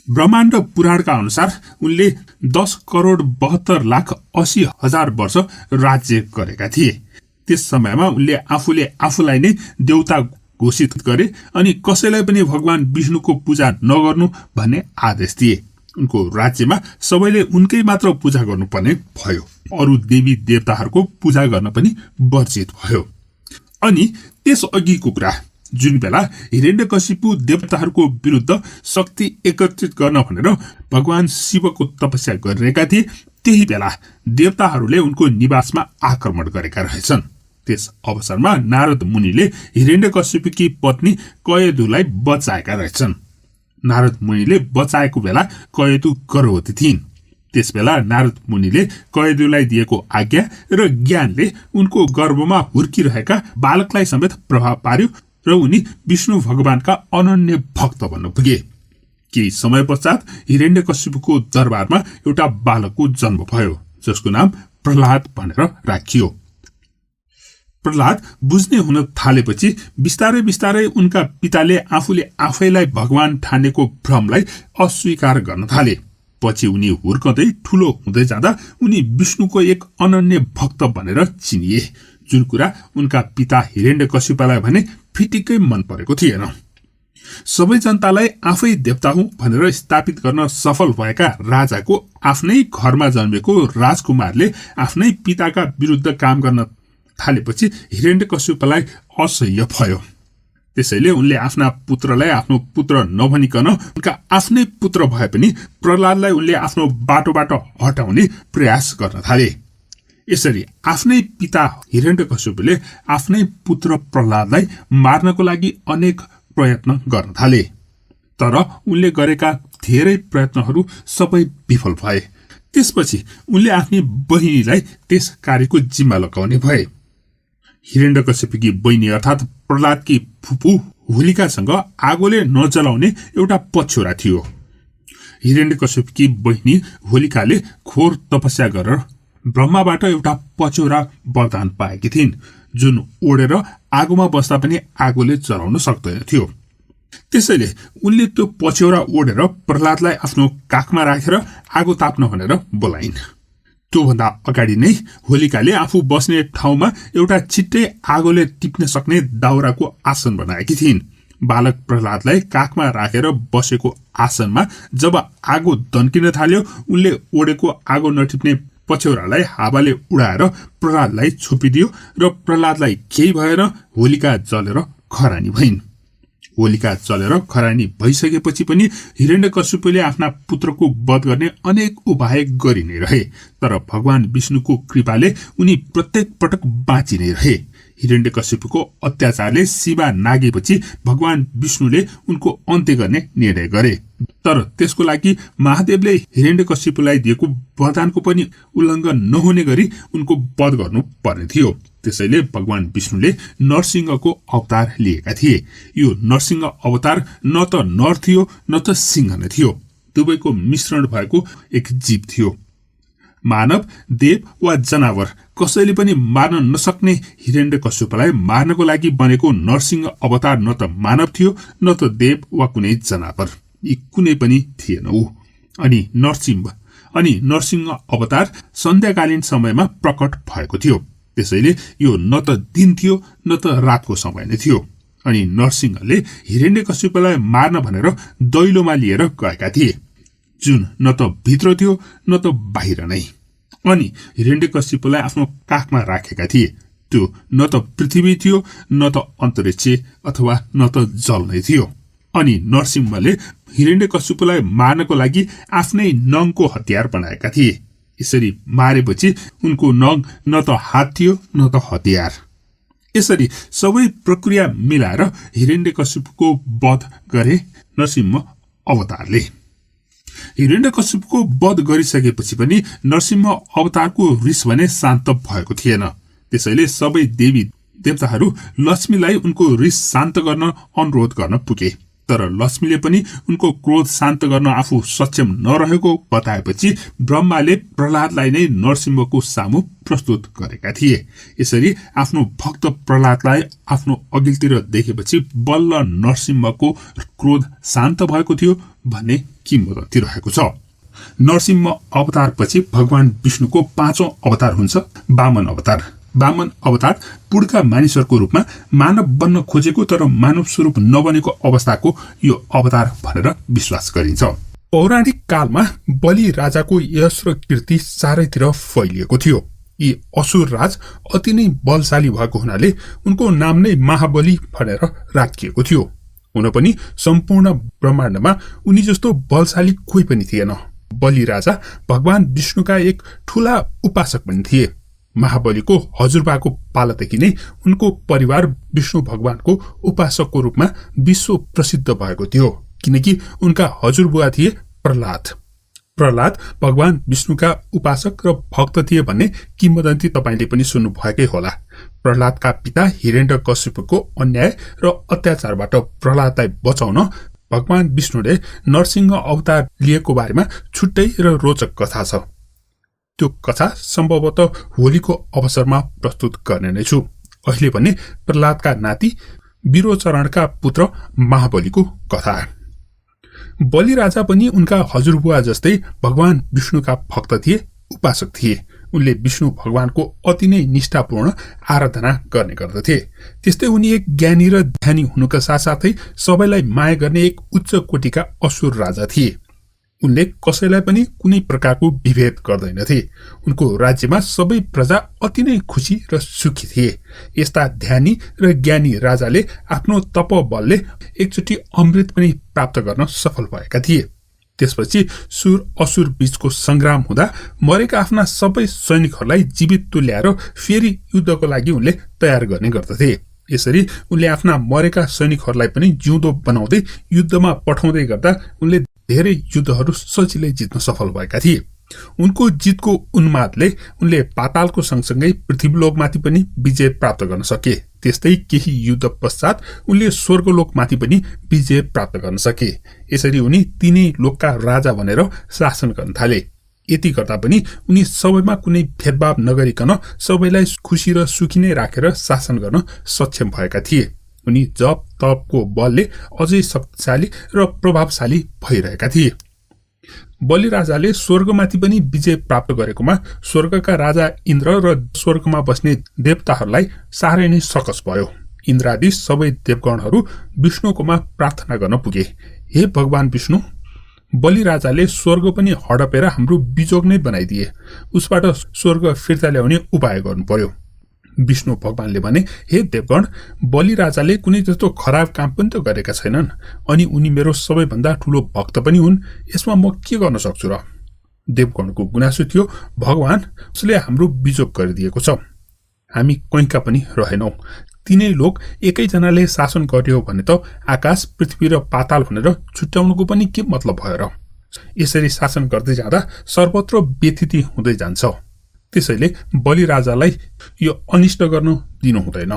ब्रह्माण्ड पुराणका अनुसार उनले 10,72,80,000 वर्ष राज्य गरेका थिए। त्यस समयमा उनले आफूले आफूलाई नै देवता घोषित गरे अनि कसैलाई पनि भगवान विष्णुको पूजा नगर्नु भन्ने आदेश दिए। उनको राज्यमा सबैले उनकै मात्र पूजा गर्नुपर्ने भयो। अरू देवी देवताहरूको पूजा गर्न पनि वर्जित भयो। अनि त्यस अघिको कुरा, जुन बेला हिरण्यकशिपु देवताहरूको विरुद्ध शक्ति एकत्रित गर्न भनेर भगवान शिवको तपस्या गरिरहेका थिए, त्यही बेला देवताहरूले उनको निवासमा आक्रमण गरेका रहेछन्। त्यस अवसरमा नारद मुनिले हिरण्यकशिपुकी पत्नी कयदुलाई बचाएका रहेछन्। नारद मुनिले बचाएको बेला कयदु गर्भवती थिइन्। त्यसबेला नारद मुनिले कयदुलाई दिएको आज्ञा र ज्ञानले उनको गर्भमा हुर्किरहेका बालकलाई समेत प्रभाव पार्यो र उनी विष्णु भगवानका अनन्य भक्त बन्न पुगे। केही समय पश्चात हिरण्यकशिपुको दरबारमा एउटा बालकको जन्म भयो, जसको नाम प्रहलाद भनेर राखियो। प्रहलाद बुझ्ने हुन थालेपछि बिस्तारै बिस्तारै उनका पिताले आफूले आफैलाई भगवान ठानेको भ्रमलाई अस्वीकार गर्न थाले। पछि उनी हुर्कँदै ठूलो हुँदै जाँदा उनी विष्णुको एक अनन्य भक्त भनेर चिनिए, जुन कुरा उनका पिता हिरण्यकशिपुलाई भने फिटिक्कै मन परेको थिएन। सबै जनतालाई आफै देवता हुँ भनेर स्थापित गर्न सफल भएका राजाको आफ्नै घरमा जन्मेको राजकुमारले आफ्नै पिताका विरुद्ध काम गर्न थालेपछि हिरण्यकशिपुलाई असह्य भयो। त्यसैले उनले आफ्ना पुत्रलाई आफ्नो पुत्र नभनिकन उनका आफ्नै पुत्र भए पनि प्रहलादलाई उनले आफ्नो बाटोबाट हटाउने प्रयास गर्न थाले। यसरी आफ्नै पिता हिरण्यकशिपुले आफ्नै पुत्र प्रहलादलाई मार्नको लागि अनेक प्रयत्न गर्न थाले। तर उनले गरेका धेरै प्रयत्नहरू सबै विफल भए। त्यसपछि उनले आफ्नी बहिनीलाई त्यस कार्यको जिम्मा लगाउने भए। हिरण्यकशिपुकी बहिनी अर्थात् प्रहलादकी फुपू होलिकासँग आगोले नजलाउने एउटा पछ्यौरा थियो। हिरण्यकशिपुकी बहिनी होलिकाले घोर तपस्या गरेर ब्रह्माबाट एउटा पछ्यौरा वरदान पाएकी थिइन्, जुन ओडेर आगोमा बस्दा पनि आगोले जलाउन सक्दैन थियो। त्यसैले उनले त्यो पछ्यौरा ओडेर प्रहलादलाई आफ्नो काखमा राखेर आगो ताप्न भनेर बोलाइन्। त्योभन्दा अगाडि नै होलिकाले आफू बस्ने ठाउँमा एउटा छिट्टै आगोले टिप्न सक्ने दाउराको आसन बनाएकी थिइन्। बालक प्रहलादलाई काखमा राखेर बसेको आसनमा जब आगो दन्किन थाल्यो, उनले ओडेको आगो नटिप्ने पछ्यौरालाई हावाले उडाएर प्रहलादलाई छोपिदियो र प्रहलादलाई केही भएर होलिका जलेर खरानी भइन्। होलिका जलेर खरानी भइसकेपछि पनि हिरण्यकशिपुले आफ्ना पुत्रको वध गर्ने अनेक उपाय गरि नै रहे, तर भगवान विष्णुको कृपाले उनी प्रत्येक पटक बाँचि नै रहे। हिरण्यकशिपुको अत्याचारले सीमा नागेपछि भगवान विष्णुले उनको अन्त्य गर्ने निर्णय गरे। तर त्यसको लागि महादेवले हिरण्यकशिपुलाई दिएको वरदानको पनि उल्लङ्घन नहुने गरी उनको वध गर्नु पर्ने थियो। त्यसैले भगवान विष्णुले नरसिंहको अवतार लिएका थिए। यो नरसिंह अवतार न त नर थियो न त सिंह नै थियो, दुवैको मिश्रण भएको एक जीव थियो। मानव, देव वा जनावर कसैले पनि मार्न नसक्ने हिरण्यकश्यपलाई मार्नको लागि बनेको नरसिंह अवतार न त मानव थियो न त देव वा कुनै जनावर, यी कुनै पनि थिएन ऊ। अनि नरसिंह अवतार सन्ध्याकालीन समयमा प्रकट भएको थियो। त्यसैले यो न त दिन थियो न त रातको समय नै थियो। अनि नरसिंहले हिरण्यकश्यपलाई मार्न भनेर दैलोमा लिएर गएका थिए, जुन न त भित्र थियो न त बाहिर नै। अनि हिरण्यकश्यपलाई आफ्नो काखमा राखेका थिए। त्यो न त पृथ्वी थियो न त अन्तरिक्ष अथवा न त जल नै थियो। अनि नरसिंहले हिरण्यकश्यपलाई मार्नको लागि आफ्नै नङको हतियार बनाएका थिए। यसरी मारेपछि उनको नङ न त हात थियो न त हतियार। यसरी सबै प्रक्रिया मिलाएर हिरण्यकश्यपको वध गरे नरसिंह अवतारले। हिरण्यकश्यपको वध गरिसकेपछि पनि नरसिंह अवतारको रिस भने शान्त भएको थिएन। त्यसैले सबै देवी देवताहरू लक्ष्मीलाई उनको रिस शान्त गर्न अनुरोध गर्न पुगे। तर लक्ष्मीले पनि उनको क्रोध शान्त गर्न आफू सक्षम नरहेको बताएपछि ब्रह्माले प्रहलादलाई नै नरसिंहको सामु प्रस्तुत गरेका थिए। यसरी आफ्नो भक्त प्रहलादलाई आफ्नो अघिल्तिर देखेपछि बल्ल नरसिंहको क्रोध शान्त भएको थियो भन्ने किंवदन्ती रहेको छ। नरसिंह अवतारपछि भगवान विष्णुको 5औं अवतार हुन्छ वामन अवतार। वामन अवतार पुड्का मानिसहरूको रूपमा मानव बन्न खोजेको तर मानव स्वरूप नबनेको अवस्थाको यो अवतार भनेर विश्वास गरिन्छ। पौराणिक कालमा बलि राजाको यश र कीर्ति चारैतिर फैलिएको थियो। यी असुर राज अति नै बलशाली भएको हुनाले उनको नाम नै महाबली भनेर राखिएको थियो। हुन पनि सम्पूर्ण ब्रह्माण्डमा उनी जस्तो बलशाली कोही पनि थिएन। बलि राजा भगवान विष्णुका एक ठूला उपासक पनि थिए। महाबलीको हजुरबाको पालादेखि नै उनको परिवार विष्णु भगवानको उपासकको रूपमा विश्व प्रसिद्ध भएको थियो, किनकि उनका हजुरबुवा थिए प्रहलाद। प्रहलाद भगवान विष्णुका उपासक र भक्त थिए भन्ने किंवदन्ती तपाईले पनि सुन्नु भएकै होला। प्रहलादका पिता हिरण्यकश्यपको अन्याय र अत्याचारबाट प्रहलादलाई बचाउन भगवान विष्णुले नरसिंह अवतार लिएको बारेमा छुट्टै र रोचक कथा छ। त्यो कथा सम्भवतः होलीको अवसरमा प्रस्तुत गर्ने नै छु। अहिले भने प्रहलादका नाति विरोचरणका पुत्र महाबलीको कथा। बलि राजा पनि उनका हजुरबुवा जस्तै भगवान विष्णुका भक्त थिए, उपासक थिए। उनले विष्णु भगवानको अति नै निष्ठापूर्ण आराधना गर्ने गर्दथे। त्यस्तै उनी एक ज्ञानी र ध्यानी हुनुका साथसाथै सबैलाई माया गर्ने एक उच्च कोटिका असुर राजा थिए। उनले कसैलाई पनि कुनै प्रकारको विभेद गर्दैनथे। उनको राज्यमा सबै प्रजा अति नै खुशी र सुखी थिए। यस्ता ध्यानी र ज्ञानी राजाले आफ्नो तप बलले एकचोटि अमृत पनि प्राप्त गर्न सफल भएका थिए। त्यसपछि सुर असुर बीचको संग्राम हुँदा मरेका आफ्ना सबै सैनिकहरूलाई जीवित तुल्याएर फेरि युद्धको लागि उनले तयार गर्ने गर्दथे। यसरी उनले आफ्ना मरेका सैनिकहरूलाई पनि जिउँदो बनाउँदै युद्धमा पठाउँदै गर्दा उनले धेरै युद्धहरू सजिलै जित्न सफल भएका थिए। उनको जितको उन्मादले उनले पातालको सँगसँगै पृथ्वीलोकमाथि पनि विजय प्राप्त गर्न सके। त्यस्तै केही युद्ध पश्चात उनले स्वर्गलोकमाथि पनि विजय प्राप्त गर्न सके। यसरी उनी तीनै लोकका राजा भनेर शासन गर्न थाले। यति गर्दा पनि उनी सबैमा कुनै भेदभाव नगरिकन सबैलाई खुशी र सुखी नै राखेर शासन गर्न सक्षम भएका थिए। उनी जप तपको बलले अझै शक्तिशाली र प्रभावशाली भइरहेका थिए। बलि राजाले स्वर्गमाथि पनि विजय प्राप्त गरेकोमा स्वर्गका राजा इन्द्र र स्वर्गमा बस्ने देवताहरूलाई साह्रै नै सकस भयो। इन्द्रादि सबै देवगणहरू विष्णुकोमा प्रार्थना गर्न पुगे, हे भगवान विष्णु, बलि राजाले स्वर्ग पनि हडपेर हाम्रो बिजोग नै बनाइदिए। उसबाट स्वर्ग फिर्ता ल्याउने उपाय गर्नु पर्यो। विष्णु भगवानले भने, हे देवगण, बलि राजाले कुनै जस्तो खराब काम पनि त गरेका छैनन्, अनि उनी मेरो सबैभन्दा ठूलो भक्त पनि हुन्। यसमा म के गर्न सक्छु र? देवगणको गुनासो थियो, भगवान, उसले हाम्रो बिजोग गरिदिएको छ। हामी कहीँका पनि रहेनौ। तीनै लोक एकैजनाले शासन गर्यो भने त आकाश, पृथ्वी र पाताल भनेर छुट्याउनुको पनि के मतलब भयो र? यसरी शासन गर्दै जाँदा सर्वत्र व्यथिति हुँदै जान्छ। त्यसैले बलि राजालाई यो अनिष्ट गर्न दिनु हुँदैन।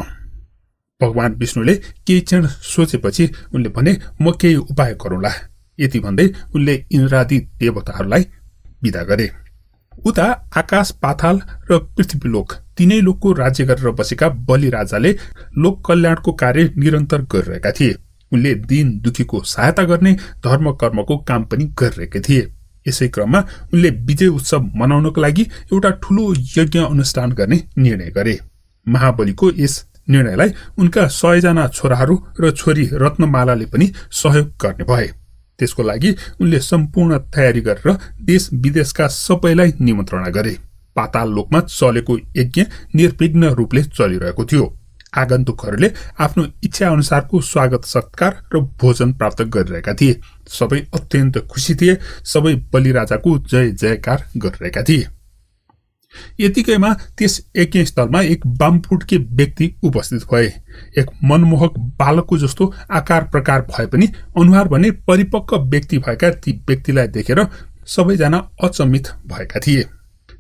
भगवान विष्णुले केही क्षण सोचेपछि उनले भने, म केही उपाय गरौँला। यति भन्दै उनले इन्द्रादि देवताहरूलाई विदा गरे। उता आकाश पाताल र पृथ्वीलोक तीनै लोकको राज्य गरेर बसेका बलि राजाले लोक कल्याणको कार्य निरन्तर गरिरहेका थिए। उनले दीन दुखीको सहायता गर्ने धर्म कर्मको काम पनि गरिरहेका थिए। यसै क्रममा उनले विजय उत्सव मनाउनको लागि एउटा ठूलो यज्ञ अनुष्ठान गर्ने निर्णय गरे। महाबलीको यस निर्णयलाई उनका 100 जना छोराहरू र छोरी रत्नमालाले पनि सहयोग गर्ने भए। त्यसको लागि उनले सम्पूर्ण तयारी गरेर देश विदेशका सबैलाई निमन्त्रणा गरे। पाताल लोकमा चलेको यज्ञ निर्विघ्न रूपले चलिरहेको थियो। आगन्तुकहरूले आफ्नो इच्छा अनुसारको स्वागत सत्कार र भोजन प्राप्त गरिरहेका थिए। सबै अत्यन्त खुसी थिए। सबै बलिराजाको जय जयकार गरिरहेका थिए। यतिकैमा त्यस यज्ञस्थलमा एक वामपुटके व्यक्ति उपस्थित भए। एक मनमोहक बालकको जस्तो आकार प्रकार भए पनि अनुहार भने परिपक्व व्यक्ति भएका ती व्यक्तिलाई देखेर सबैजना अचम्मित भएका थिए।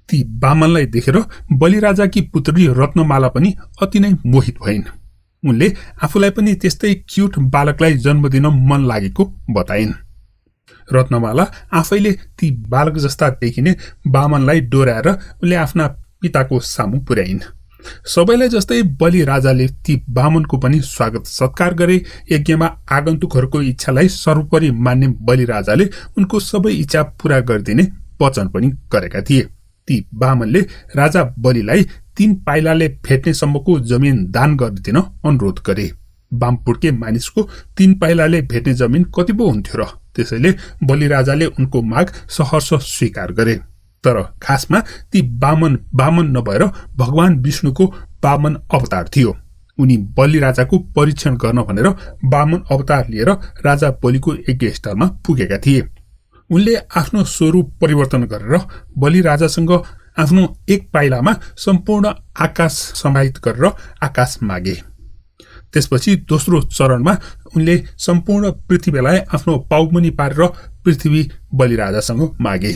ती बामनलाई देखेर बलिराजाकी पुत्री रत्नमाला पनि अति नै मोहित भइन्। उनले आफूलाई पनि त्यस्तै क्युट बालकलाई जन्म दिन मन लागेको बताइन्। रत्नमाला आफैले ती बालक जस्ता देखिने बामनलाई डोर्याएर उनले आफ्ना पिताको सामु पुर्याइन्। सबैलाई जस्तै बलिराजाले ती बामनको पनि स्वागत सत्कार गरे। यज्ञमा आगन्तुकहरूको इच्छालाई सर्वोपरि मान्ने बलिराजाले उनको सबै इच्छा पूरा गरिदिने वचन पनि गरेका थिए। ती बामनले राजा बलिलाई 3 पाइलाले भेट्नेसम्मको जमिन दान गरिदिन अनुरोध गरे। वामपुटके मानिसको 3 पाइलाले भेट्ने जमिन कति पो हुन्थ्यो र? त्यसैले बलिराजाले उनको माग सहर्ष स्वीकार गरे। तर खासमा ती बामन नभएर भगवान विष्णुको बामन अवतार थियो। उनी बलिराजाको परीक्षण गर्न भनेर बामन अवतार लिएर राजा बलिको यज्ञस्थलमा पुगेका थिए। उनले आफ्नो स्वरूप परिवर्तन गरेर बलिराजासँग आफ्नो एक पाइलामा सम्पूर्ण आकाश समाहित गरेर आकाश मागे। त्यसपछि दोस्रो चरणमा उनले सम्पूर्ण पृथ्वीलाई आफ्नो पाउमुनि पारेर पृथ्वी बलिराजासँग मागे।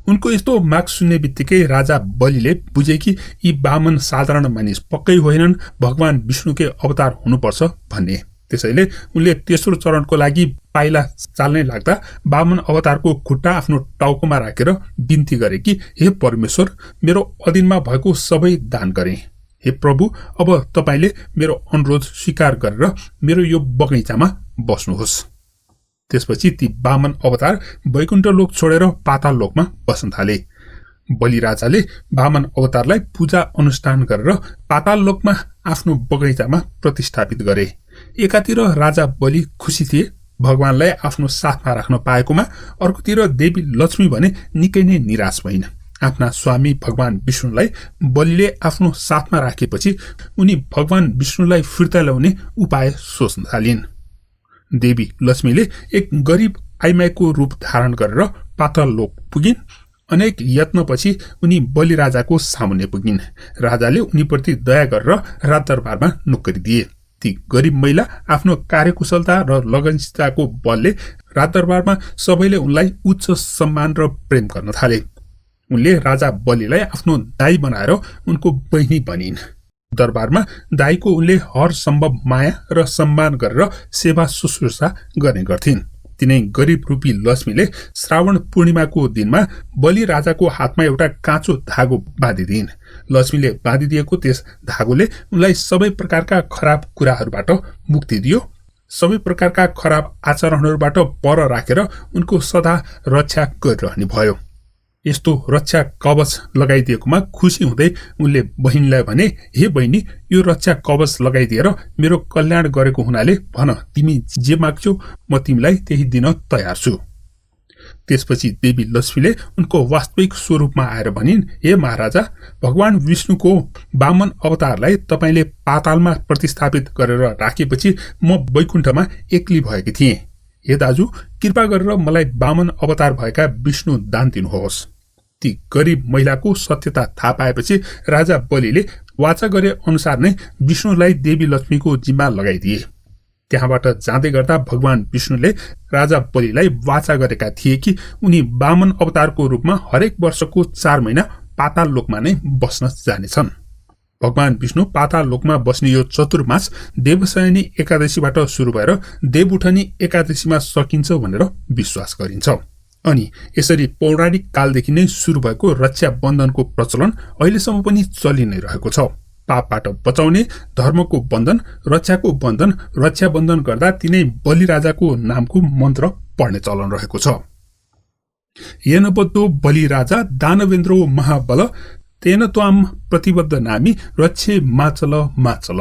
उनको यस्तो माग सुन्ने बित्तिकै राजा बलिले बुझे कि यी बामन साधारण मानिस पक्कै होइनन्, भगवान विष्णुकै अवतार हुनुपर्छ भन्ने। त्यसैले उनले तेस्रो चरणको लागि पाइला चाल्नै लाग्दा बामन अवतारको खुट्टा आफ्नो टाउकोमा राखेर बिन्ती गरे कि हे परमेश्वर, मेरो अधीनमा भएको सबै दान गरे। हे प्रभु, अब तपाईले मेरो अनुरोध स्वीकार गरेर मेरो यो बगैँचामा बस्नुहोस्। त्यसपछि ती बामन अवतार वैकुण्ठ लोक छोडेर पाताल लोकमा बस्न थाले। बलिराजाले बामन अवतारलाई पूजा अनुष्ठान गरेर पाताल लोकमा आफ्नो बगैँचामा प्रतिष्ठापित गरे। एकातिर राजा बलि खुसी थिए भगवानलाई आफ्नो साथमा राख्न पाएकोमा, अर्कोतिर देवी लक्ष्मी भने निकै नै निराश भइन्। आफ्ना स्वामी भगवान विष्णुलाई बलिले आफ्नो साथमा राखेपछि उनी भगवान विष्णुलाई फिर्ता ल्याउने उपाय सोच्न थालिन्। देवी लक्ष्मीले एक गरिब आइमाईको रूप धारण गरेर पाताल लोक पुगिन्। अनेक यत्नपछि उनी बलिराजाको सामुन्ने पुगिन्। राजाले उनीप्रति दया गरेर राजदरबारमा नोकरी दिए। ती गरिब महिला आफ्नो कार्यकुशलता र लगनशीलताको बलले राजदरबारमा सबैले उनलाई उच्च सम्मान र प्रेम गर्न थाले। उनले राजा बलिलाई आफ्नो दाई बनाएर उनको बहिनी बनिन्। दरबारमा दाईको उनले हर सम्भव माया र सम्मान गरेर सेवा शुश्रूषा गर्ने गर्थिन्। तिनै गरिब रूपी लक्ष्मीले श्रावण पूर्णिमाको दिनमा बलि राजाको हातमा एउटा काँचो धागो बाँधिदिन्। लक्ष्मीले बाँधिदिएको त्यस धागोले उनलाई सबै प्रकारका खराब कुराहरूबाट मुक्ति दियो। सबै प्रकारका खराब आचरणहरूबाट पर राखेर उनको सदा रक्षा गरिरहने भयो। यस्तो रक्षा कवच लगाइदिएकोमा खुसी हुँदै उनले बहिनीलाई भने, हे बहिनी, यो रक्षा कवच लगाइदिएर मेरो कल्याण गरेको हुनाले भन, तिमी जे माग्छौ म तिमीलाई त्यही दिन तयार छु। त्यसपछि देवी लक्ष्मीले उनको वास्तविक स्वरूपमा आएर भनिन्, हे महाराजा, भगवान विष्णुको वामन अवतारलाई तपाईले पातालमा प्रतिस्थापित गरेर राखेपछि म वैकुण्ठमा एक्ली भएकी थिएँ। हे दाजु, कृपा गरेर मलाई वामन अवतार भएका विष्णु दान दिनुहोस्। ती गरिब महिलाको सत्यता थाहा पाएपछि राजा बलिले वाचा गरे अनुसार नै विष्णुलाई देवी लक्ष्मीको जिम्मा लगाइदिए। त्यहाँबाट जाँदै गर्दा भगवान विष्णुले राजा बलिलाई वाचा गरेका थिए कि उनी वामन अवतारको रूपमा हरेक वर्षको 4 महिना पाताल लोकमा नै बस्न जानेछन्। भगवान विष्णु पाताल लोकमा बस्ने यो चतुर्मास देवशयनी एकादशीबाट सुरु भएर देवउठनी एकादशीमा सकिन्छ भनेर विश्वास गरिन्छ। अनि यसरी पौराणिक कालदेखि नै सुरु भएको रक्षाबन्धनको प्रचलन अहिलेसम्म पनि चलि नै रहेको छ। पापबाट बचाउने धर्मको बन्धन, रक्षाको बन्धन, रक्षाबन्धन गर्दा तिनै बलिराजाको नामको मन्त्र पढ्ने चलन रहेको छ। येनबद्धो बलिराजा दानवेन्द्रो महाबल तेन त्वाम प्रतिबद्ध नामी रक्षे माचल माचल।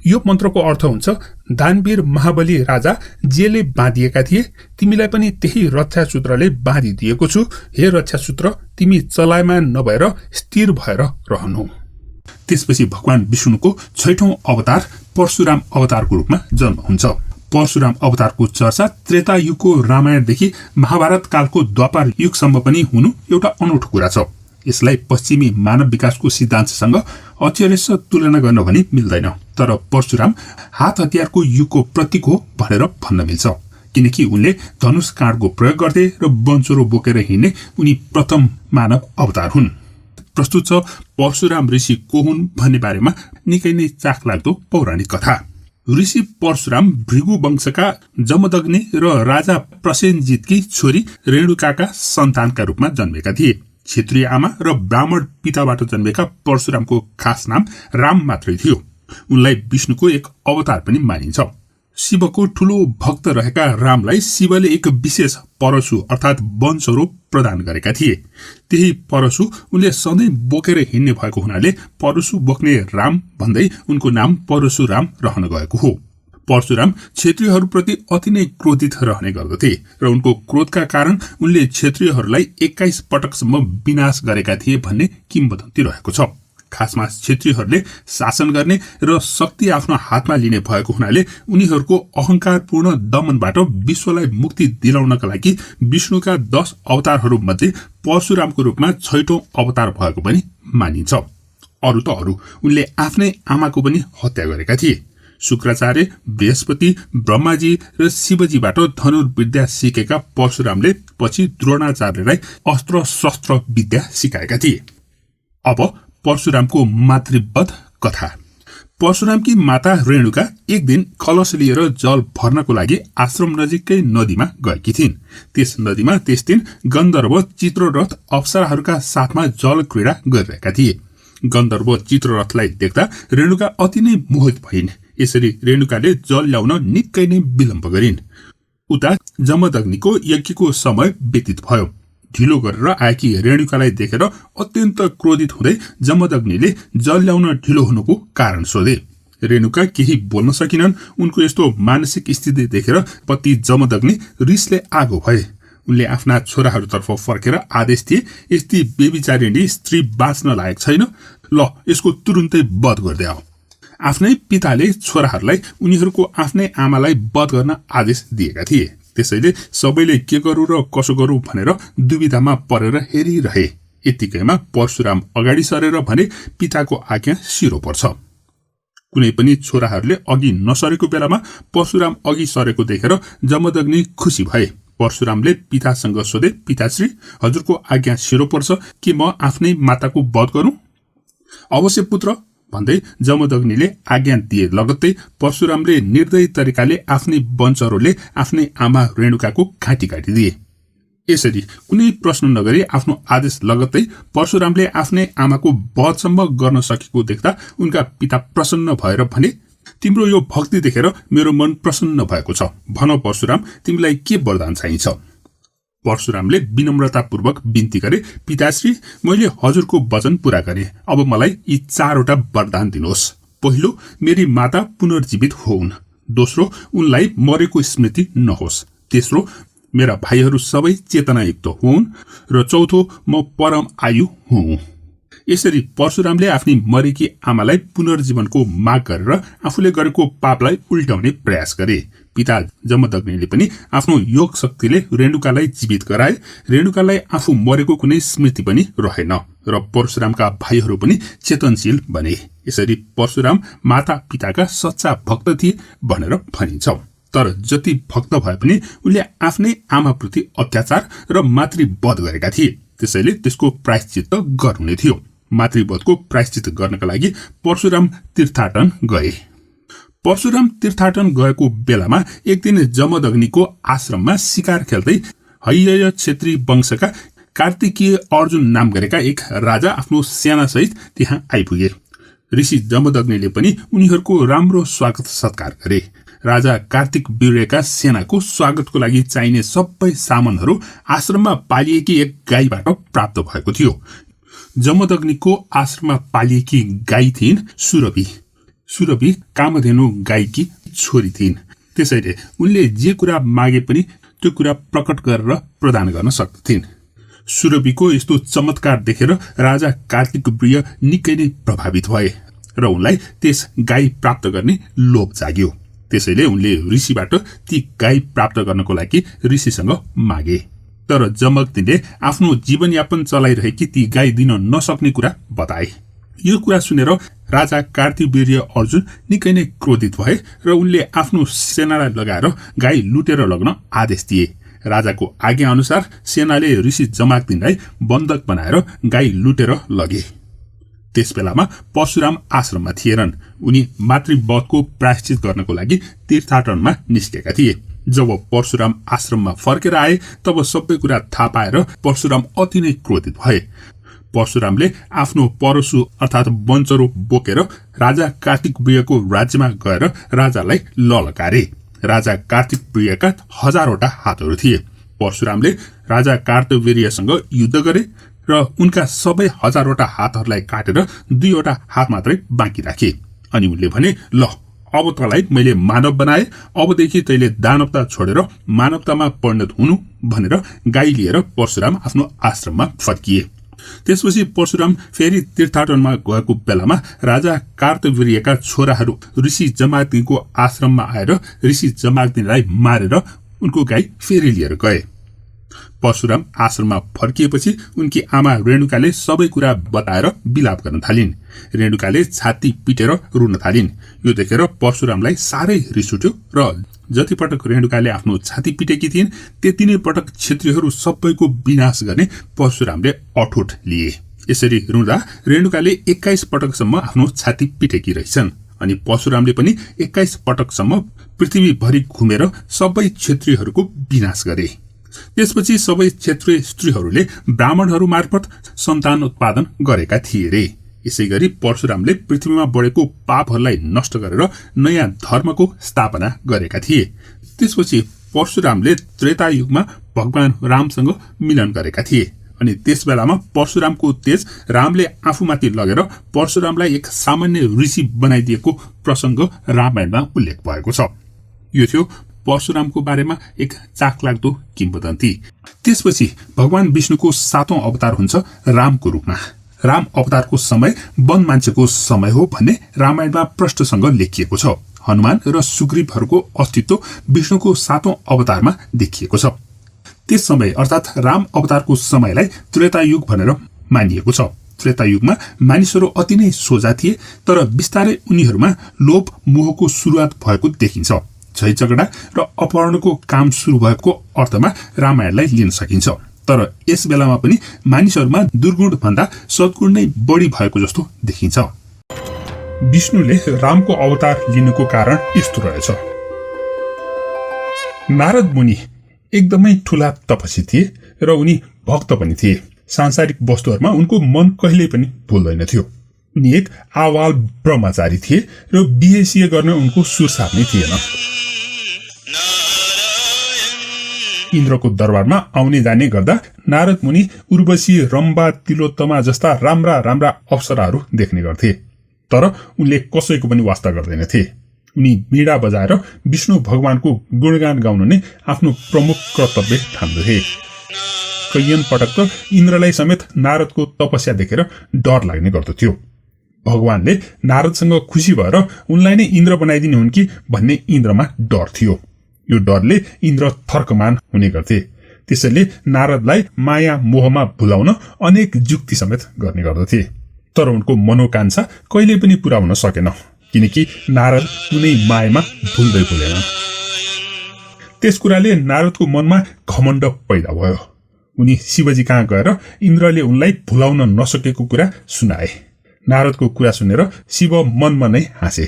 यो मन्त्रको अर्थ हुन्छ, दानवीर महाबली राजा जेले बाँधिएका थिए, तिमीलाई पनि त्यही रक्षासूत्रले बाँधिदिएको छु। हे रक्षासूत्र, तिमी चलायमान नभएर स्थिर भएर रहनु। त्यसपछि भगवान विष्णुको 6औं अवतार परशुराम अवतारको रूपमा जन्म हुन्छ। परशुराम अवतारको चर्चा त्रेता युगको रामायणदेखि महाभारत कालको द्वापर युगसम्म पनि हुनु एउटा अनौठो कुरा छ। यसलाई पश्चिमी मानव विकासको सिद्धान्तसँग अचेरेस तुलना गर्न भने मिल्दैन। तर परशुराम हात हतियारको युगको प्रतीक हो भनेर भन्न मिल्छ, किनकि उनले धनुष काँडको प्रयोग गर्थे र वनचोरो बोकेर हिँड्ने उनी प्रथम मानव अवतार हुन्। प्रस्तुत छ परशुराम ऋषि को हुन् भन्ने बारेमा निकै नै चाखलाग्दो पौराणिक कथा। ऋषि परशुराम भृगु वंशका जमदग्नि र राजा प्रसेनजितकी छोरी रेणुकाका सन्तानका रूपमा जन्मेका थिए। क्षेत्रीय आमा र ब्राह्मण पिताबाट जन्मेका परशुरामको खास नाम राम मात्रै थियो। उनलाई विष्णुको एक अवतार पनि मानिन्छ। शिवको ठूलो भक्त रहेका रामलाई शिवले एक विशेष परशु अर्थात वनचोरो प्रदान गरेका थिए। त्यही परशु उनले सधैँ बोकेर हिँड्ने भएको हुनाले परशु बोक्ने राम भन्दै उनको नाम परशुराम रहन गएको हो। परशुराम क्षेत्रीयहरूप्रति अति नै क्रोधित रहने गर्दथे र उनको क्रोधका कारण उनले क्षेत्रीयहरूलाई 21 पटकसम्म विनाश गरेका थिए भन्ने किम्वदन्ती रहेको छ। खासमा क्षेत्रीयहरूले शासन गर्ने र शक्ति आफ्नो हातमा लिने भएको हुनाले उनीहरूको अहंकारपूर्ण दमनबाट विश्वलाई मुक्ति दिलाउनका लागि विष्णुका 10 अवतारहरूमध्ये परशुरामको रूपमा 6औं अवतार भएको पनि मानिन्छ। अरू त अरू, उनले आफ्नै आमाको पनि हत्या गरेका थिए। शुक्राचार्य, बृहस्पति, ब्रह्माजी र शिवजीबाट धनुर्विद्या सिकेका परशुरामले पछि द्रोणाचार्यलाई अस्त्र शस्त्र विद्या सिकाएका थिए। अब परशुरामको मातृवध कथा। परशुरामकी माता रेणुका एक दिन कलश लिएर जल भर्नको लागि आश्रम नजिकै नदीमा गएकी थिइन्। त्यस नदीमा त्यस दिन गन्धर्व चित्ररथ अप्सराहरूका साथमा जल क्रीडा गरिरहेका थिए। गन्धर्व चित्ररथलाई देख्दा रेणुका अति नै मोहित भइन्। यसरी रेणुकाले जल ल्याउन निकै नै विलम्ब गरिन्। उता जमदग्निको यज्ञको समय व्यतीत भयो। ढिलो गरेर आएकी रेणुकालाई देखेर अत्यन्त क्रोधित हुँदै जमदग्निले जल ल्याउन ढिलो हुनुको कारण सोधे। रेणुका केही बोल्न सकिनन्। उनको यस्तो मानसिक स्थिति देखेर पति जमदग्नि रिसले आगो भए। उनले आफ्ना छोराहरूतर्फ फर्केर आदेश दिए, यस्ती बेविचारिणी स्त्री बाँच्न लायक छैन, ल यसको तुरुन्तै वध गर्दै आऊ। आफ्नै पिताले छोराहरूलाई उनीहरूको आफ्नै आमालाई वध गर्न आदेश दिएका थिए। त्यसैले सबैले के गरौँ र कसो गरौँ भनेर दुविधामा परेर हेरिरहे। यतिकैमा परशुराम अगाडि सरेर भने, पिताको आज्ञा सिरो पर्छ। कुनै पनि छोराहरूले अघि नसरेको बेलामा परशुराम अघि सरेको देखेर जमदग्नि खुसी भए। परशुरामले पितासँग सोधे, पिताश्री, हजुरको आज्ञा सिरो पर्छ कि म आफ्नै माताको वध गरौँ? अवश्य पुत्र भन्दै जमदग्निले आज्ञा दिए लगत्तै परशुरामले निर्दयी तरिकाले आफ्नै वंशहरूले आफ्नै आमा रेणुकाको घाँटी काटिदिए। यसरी कुनै प्रश्न नगरी आफ्नो आदेश लगत्तै परशुरामले आफ्नै आमाको वधसम्म गर्न सकेको देख्दा उनका पिता प्रसन्न भएर भने, तिम्रो यो भक्ति देखेर मेरो मन प्रसन्न भएको छ। भन परशुराम, तिमीलाई के वरदान चाहिन्छ? परशुरामले विनम्रतापूर्वक बिन्ती गरे, पिताश्री, मैले हजुरको वचन पूरा गरे। अब मलाई यी 4वटा वरदान दिनुहोस्। पहिलो, मेरी माता पुनर्जीवित होउन्। दोस्रो, उनलाई मरेको स्मृति नहोस्। तेस्रो, मेरा भाइहरू सबै चेतनायुक्त हुन्। र चौथो, म परम आयु हुँ। यसरी परशुरामले आफ्नी मरेकी आमालाई पुनर्जीवनको माग गरेर आफूले गरेको पापलाई उल्टाउने प्रयास गरे। पिता जमदग्निले पनि आफ्नो योग शक्तिले रेणुकालाई जीवित गराए। रेणुकालाई आफू मरेको कुनै स्मृति पनि रहेन र परशुरामका भाइहरू पनि चेतनशील बने। यसरी परशुराम माता पिताका सच्चा भक्त थिए भनेर भनिन्छ। तर जति भक्त भए पनि उनले आफ्नै आमाप्रति अत्याचार र मातृवध गरेका थिए। त्यसैले त्यसको प्रायश्चित्त गर्नु थियो। मातृवधको प्रायश्चित गर्नका लागि परशुराम तीर्थाटन गए। परशुराम तीर्थाटन गएको बेलामा एक दिन जमदग्निको आश्रममा शिकार खेल्दै हैहय क्षेत्री वंशका कार्तिकीय अर्जुन नाम गरेका एक राजा आफ्नो सेनासहित त्यहाँ आइपुगे। ऋषि जमदग्निले पनि उनीहरूको राम्रो स्वागत सत्कार गरे। राजा कार्तिक वीर्यका सेनाको स्वागतको लागि चाहिने सबै सामानहरू आश्रममा पालिएकी एक गाईबाट प्राप्त भएको थियो। जमदग्निको आश्रममा पालिएकी गाई थिइन् सुरभि। सुरभि कामधेनु गाईकी छोरी थिइन्। त्यसैले उनले जे कुरा मागे पनि त्यो कुरा प्रकट गरेर प्रदान गर्न सक्दथिन्। सुरभिको यस्तो चमत्कार देखेर राजा कार्तिक वीर्य निकै नै प्रभावित भए र उनलाई त्यस गाई प्राप्त गर्ने लोभ जाग्यो। त्यसैले उनले ऋषिबाट ती गाई प्राप्त गर्नको लागि ऋषिसँग मागे। तर जमदग्निले आफ्नो जीवनयापन चलाइरहेकी ती गाई दिन नसक्ने कुरा बताए। यो कुरा सुनेर राजा कार्तिवीर्य अर्जुन निकै नै क्रोधित भए र उनले आफ्नो सेनालाई लगाएर गाई लुटेर लग्न आदेश दिए। राजाको आज्ञा अनुसार सेनाले ऋषि जमदग्निलाई बन्धक बनाएर गाई लुटेर लगे। त्यस बेलामा परशुराम आश्रममा थिएनन्। उनी मातृवधको प्रायश्चित गर्नको लागि तीर्थाटनमा निस्केका थिए। जब परशुराम आश्रममा फर्केर आए तब सबै कुरा थाहा पाएर परशुराम अति नै क्रोधित भए। परशुरामले आफ्नो परशु अर्थात वञ्चरो बोकेर राजा कार्तिक वीर्यको राज्यमा गएर राजालाई ललकारे। राजा कार्तिक वीर्यका हजारवटा हातहरू थिए। परशुरामले राजा कार्तवीर्यसँग युद्ध गरे र उनका सबै हजारवटा हातहरूलाई काटेर 2वटा हात मात्रै बाँकी राखे। अनि उनले भने, ल अब तँलाई मैले मानव बनाए, अबदेखि तैले दानवता छोडेर मानवतामा परिणत हुनु भनेर गाई लिएर परशुराम आफ्नो आश्रममा फर्किए। त्यसपछि परशुराम फेरि तीर्थाटनमा गएको बेलामा राजा कार्तवीर्यका छोराहरू ऋषि जमदग्निको आश्रममा आएर ऋषि जमदग्निलाई मारेर उनको गाई फेरि लिएर गए। परशुराम आश्रममा फर्किएपछि उनकी आमा रेणुकाले सबै कुरा बताएर विलाप गर्न थालिन्। रेणुकाले छाती पिटेर रुन थालिन्। यो देखेर परशुरामलाई साह्रै रिस उठ्यो र जति पटक रेणुकाले आफ्नो छाती पिटेकी थिइन् त्यति नै पटक क्षत्रियहरू सबैको विनाश गर्ने परशुरामले अठोट लिए। यसरी रुँदा रेणुकाले 21 पटकसम्म आफ्नो छाती पिटेकी रहेछन्। अनि परशुरामले पनि 21 पटकसम्म पृथ्वीभरि घुमेर सबै क्षत्रियहरूको विनाश गरे। त्यसपछि सबै क्षेत्रीय स्त्रीहरूले ब्राह्मणहरू मार्फत सन्तान उत्पादन गरेका थिए रे। यसैगरी परशुरामले पृथ्वीमा बढेको पापहरूलाई नष्ट गरेर नयाँ धर्मको स्थापना गरेका थिए। त्यसपछि परशुरामले त्रेतायुगमा भगवान रामसँग मिलन गरेका थिए। अनि त्यस बेलामा परशुरामको तेज रामले आफूमाथि लगेर परशुरामलाई एक सामान्य ऋषि बनाइदिएको प्रसंग रामायणमा उल्लेख भएको छ। यो थियो परशुरामको बारेमा एक चाखलाग्दो किंवदन्ती। त्यसपछि भगवान विष्णुको 7औं अवतार हुन्छ रामको रूपमा। राम अवतारको समय वन मान्छेको समय हो भन्ने रामायणमा प्रष्टसँग लेखिएको छ। हनुमान र सुग्रीवहरूको अस्तित्व विष्णुको 7औं अवतारमा देखिएको छ। त्यस समय अर्थात राम अवतारको समयलाई त्रेतायुग भनेर मानिएको छ। त्रेतायुगमा मानिसहरू अति नै सोझा थिए, तर बिस्तारै उनीहरूमा लोभ मोहको सुरुवात भएको देखिन्छ। झै झगडा र अपहरणको काम सुरु भएको अर्थमा रामायणलाई लिन सकिन्छ। तर यस बेलामा पनि मानिसहरूमा दुर्गुण भन्दा सद्गुण नै बढी भएको जस्तो देखिन्छ। विष्णुले रामको अवतार लिनुको कारण यस्तो रहेछ। नारद मुनि एकदमै ठूला तपस्वी थिए र उनी भक्त पनि थिए। सांसारिक वस्तुहरूमा उनको मन कहिल्यै पनि भुल्दैन थियो। उनी एक आवाल ब्रह्मचारी थिए र बिहे गर्न उनको सुरसार नै थिएन। इन्द्रको दरबारमा आउने जाने गर्दा नारद मुनि उर्वशी, रम्बा, तिलोत्तमा जस्ता राम्रा राम्रा अप्सराहरू देख्ने गर्थे। तर उनले कसैको पनि वास्ता गर्दैनथे। उनी वीणा बजाएर विष्णु भगवानको गुणगान गाउनु नै आफ्नो प्रमुख कर्तव्य ठान्दथे। कैयन पटक त इन्द्रलाई समेत नारदको तपस्या देखेर डर लाग्ने गर्दथ्यो। भगवानले नारदसँग खुसी भएर उनलाई नै इन्द्र बनाइदिने हुन् कि भन्ने इन्द्रमा डर थियो। यो डरले इन्द्र थर्कमान हुने गर्थे। त्यसैले नारदलाई माया मोहमा भुलाउन अनेक जुक्ति समेत गर्ने गर्दथे। तर उनको मनोकांक्षा कहिले पनि पूरा हुन सकेन, किनकि नारद कुनै मायामा भुल्दै भुलेन। त्यस कुराले नारदको मनमा घमण्ड पैदा भयो। उनी शिवजी कहाँ गएर इन्द्रले उनलाई भुलाउन नसकेको कुरा सुनाए। नारदको कुरा सुनेर शिव मनमा नै हाँसे।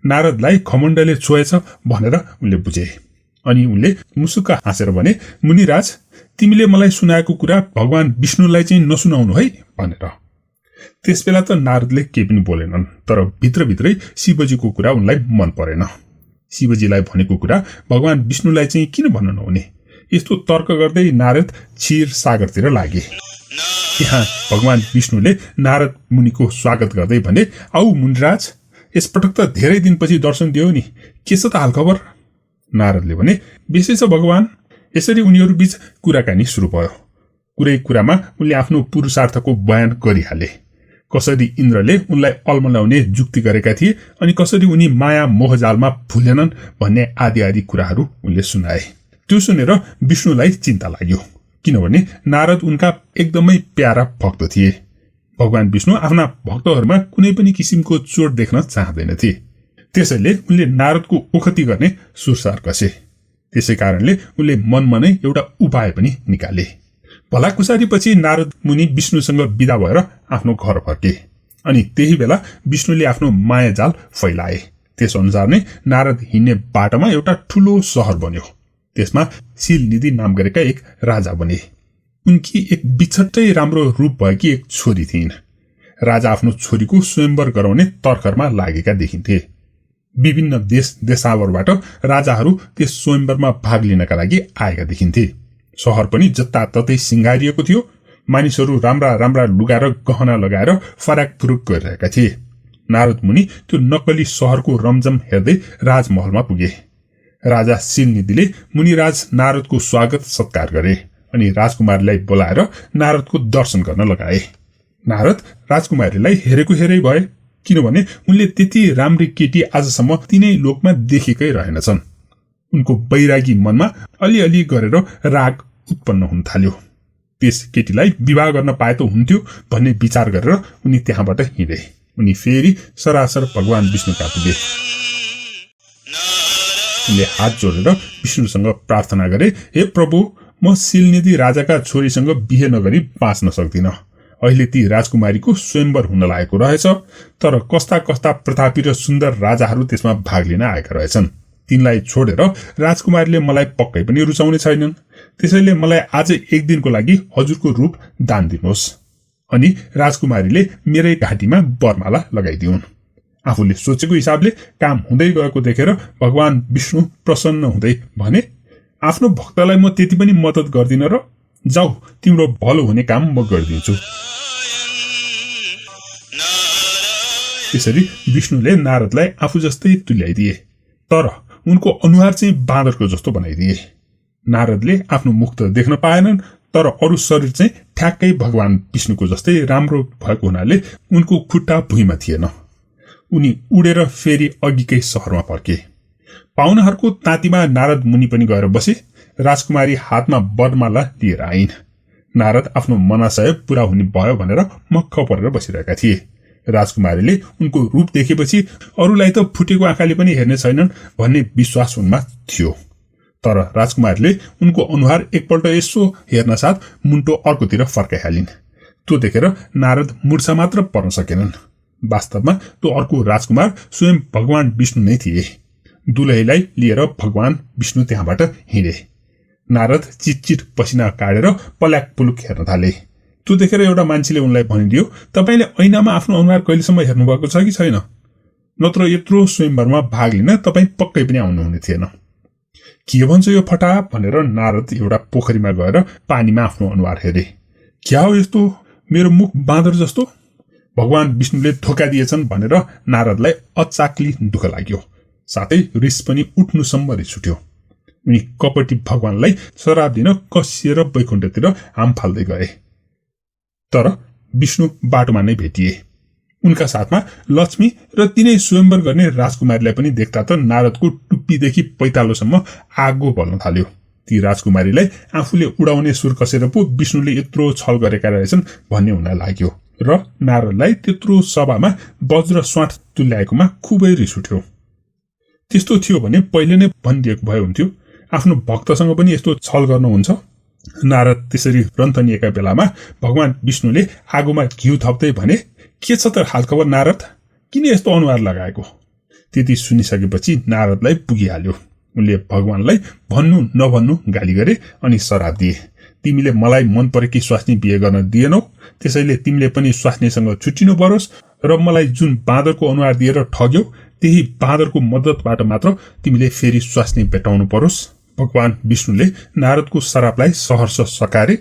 नारदलाई घमण्डले छोएछ भनेर उनले बुझे। अनि उनले मुसुक्क हाँसेर भने, मुनिराज, तिमीले मलाई सुनाएको कुरा भगवान विष्णुलाई चाहिँ नसुनाउनु है भनेर। त्यसबेला त नारदले केही पनि बोलेनन्, तर भित्रभित्रै शिवजीको कुरा उनलाई मन परेन। शिवजीलाई भनेको कुरा भगवान विष्णुलाई चाहिँ किन भन्न नहुने? यस्तो तर्क गर्दै नारद क्षीर सागरतिर लागे। यहाँ भगवान विष्णुले नारद मुनिको स्वागत गर्दै भने, आऊ मुनिराज, यसपटक त धेरै दिनपछि दर्शन दियो नि, के छ त हालखबर? नारदले भने, बेसै छ भगवान। यसरी उनीहरू बीच कुराकानी सुरु भयो। कुरै कुरामा उनले आफ्नो पुरुषार्थको बयान गरिहाले। कसरी इन्द्रले उनलाई अल्मल्याउने जुक्ति गरेका थिए अनि कसरी उनी माया मोहजालमा फुलेनन् भन्ने आदि आदि कुराहरू उनले सुनाए। त्यो सुनेर विष्णुलाई चिन्ता लाग्यो, किनभने नारद उनका एकदमै प्यारा भक्त थिए। भगवान विष्णु आफ्ना भक्तहरूमा कुनै पनि किसिमको चोट देख्न चाहँदैनथे। त्यसैले उनले नारदको ओखती गर्ने सुरसार कसे। त्यसै कारणले उनले मनमा नै एउटा उपाय पनि निकाले। भलाकुसारी पछि नारद मुनि विष्णुसँग विदा भएर आफ्नो घर फर्के। अनि त्यही बेला विष्णुले आफ्नो माया जाल फैलाए। त्यस अनुसार नै नारद हिँड्ने बाटोमा एउटा ठूलो शहर बन्यो। त्यसमा शिलनिधि नाम गरेका एक राजा बने। उनकी एक बिछट्टै राम्रो रूप भएकी एक छोरी थिइन्। राजा आफ्नो छोरीको स्वयंवर गराउने तर्खरमा लागेका देखिन्थे। विभिन्न देश देशावरबाट राजाहरू त्यस स्वयंवरमा भाग लिनका लागि आएका देखिन्थे। शहर पनि जताततै सिंगारिएको थियो। मानिसहरू राम्रा राम्रा लुगा र गहना लगाएर फराक फुरुक गरिरहेका थिए। नारद मुनि त्यो नक्कली शहरको रमझम हेर्दै राजमहलमा पुगे। राजा शिलनिधिले मुनिराज नारदको स्वागत सत्कार गरे अनि राजकुमारीलाई बोलाएर नारदको दर्शन गर्न लगाए। नारद राजकुमारीलाई हेरेको हेरै भए, किनभने उनले त्यति राम्री केटी आजसम्म तिनै लोकमा देखेकै रहेनछन्। उनको वैरागी मनमा अलिअलि गरेर राग उत्पन्न हुन थाल्यो। त्यस केटीलाई विवाह गर्न पाए त हुन्थ्यो भन्ने विचार गरेर उनी त्यहाँबाट हिँडे। उनी फेरि सरासर भगवान विष्णुका पुगे। उनले हात जोडेर विष्णुसँग प्रार्थना गरे, हे प्रभु, म शिलनिधि राजाका छोरीसँग बिहे नगरी बाँच्न सक्दिन। अहिले ती राजकुमारीको स्वयंवर हुन लागेको रहेछ, तर कस्ता कस्ता प्रतापी र सुन्दर राजाहरू त्यसमा भाग लिन आएका रहेछन्। तिनलाई छोडेर राजकुमारीले मलाई पक्कै पनि रुचाउने छैनन्। त्यसैले मलाई आज एक दिनको लागि हजुरको रूप दान दिनुहोस्। अनि राजकुमारीले मेरै घाँटीमा वरमाला लगाइदिउन्। आफूले सोचेको हिसाबले काम हुँदै गएको देखेर भगवान विष्णु प्रसन्न हुँदै भने, आफ्नो भक्तलाई म त्यति पनि मद्दत गर्दिन र? जाऊ, तिम्रो भलो हुने काम म गरिदिन्छु। त्यसरी विष्णुले नारदलाई आफू जस्तै तुल्याइदिए, तर उनको अनुहार चाहिँ बाँदरको जस्तो बनाइदिए। नारदले आफ्नो मुख त देख्न पाएनन्, तर अरू शरीर चाहिँ ठ्याक्कै भगवान विष्णुको जस्तै राम्रो भएको हुनाले उनको खुट्टा भुइँमा थिएन। उनी उडेर फेरि अघिकै शहरमा फर्के। पाहुनाहरूको तातीमा नारद मुनि पनि गएर बसे। राजकुमारी हातमा वरमाला लिएर आइन्। नारद आफ्नो मनाशय पूरा हुने भयो भनेर मक्ख परेर बसिरहेका थिए। राजकुमारीले उनको रूप देखेपछि अरूलाई त फुटेको आँखाले पनि हेर्ने छैनन् भन्ने विश्वास उनमा थियो। तर राजकुमारीले उनको अनुहार एकपल्ट यसो हेर्न साथ मुन्टो अर्कोतिर फर्काइहालिन्। त्यो देखेर नारद मूर्छा मात्र पर्न सकेनन्। वास्तवमा त्यो अर्को राजकुमार स्वयं भगवान विष्णु नै थिए। दुलहीलाई लिएर भगवान विष्णु त्यहाँबाट हिँडे। नारद चिटचिट पसिना काटेर पल्याक पुलुक हेर्न थाले। त्यो देखेर एउटा मान्छेले उनलाई भनिदियो, तपाईले ऐनामा आफ्नो अनुहार कहिलेसम्म हेर्नुभएको छ कि छैन? नत्र यत्रो स्वयंवरमा भाग लिन तपाई पक्कै पनि आउनुहुने थिएन। के भन्छ यो फटा भनेर नारद एउटा पोखरीमा गएर पानीमा आफ्नो अनुहार हेरे। क्या हो यस्तो, मेरो मुख बाँदर जस्तो? भगवान विष्णुले धोका दिएछन् भनेर नारदलाई अचाक्ली दुःख लाग्यो। साथै रिस पनि उठ्नुसम्म रिस उठ्यो। उनी कपटी भगवानलाई श्राप दिन कसिएर वैकुण्ठतिर हाम फाल्दै गए। तर विष्णु बाटोमा नै भेटिए। उनका साथमा लक्ष्मी र तिनै स्वयंवर गर्ने राजकुमारीलाई पनि देख्दा त नारदको टुप्पीदेखि पैतालोसम्म आगो बल्न थाल्यो। ती राजकुमारीलाई आफूले उडाउने सुर कसेर पो विष्णुले यत्रो छल गरेका रहेछन् भन्ने हुन लाग्यो र नारदलाई त्यत्रो सभामा वज्र स्वाट तुल्याएकोमा खुबै रिस उठ्यो। त्यस्तो थियो भने पहिले नै भनिदिएको भए हुन्थ्यो। आफ्नो भक्तसँग पनि यस्तो छल गर्नुहुन्छ? नारद त्यसरी रन्थनिएका बेलामा भगवान विष्णुले आगोमा घिउ थप्दै भने, के छ त हालखबर नारद, किन यस्तो अनुहार लगाएको? त्यति सुनिसकेपछि नारदलाई पुगिहाल्यो। उनले भगवानलाई भन्नु नभन्नु गाली गरे अनि श्राप दिए। तिमीले मलाई मन परेकी स्वास्नी बिहे गर्न दिएनौ, त्यसैले तिमीले पनि स्वास्नीसँग छुट्टिनु परोस् र मलाई जुन बाँदरको अनुहार दिएर ठग्यौ त्यही बाँदरको मद्दतबाट मात्र तिमीले फेरि स्वास्नी भेटाउनु परोस्। भगवान विष्णुले नारदको श्रापलाई सहर्ष सकारे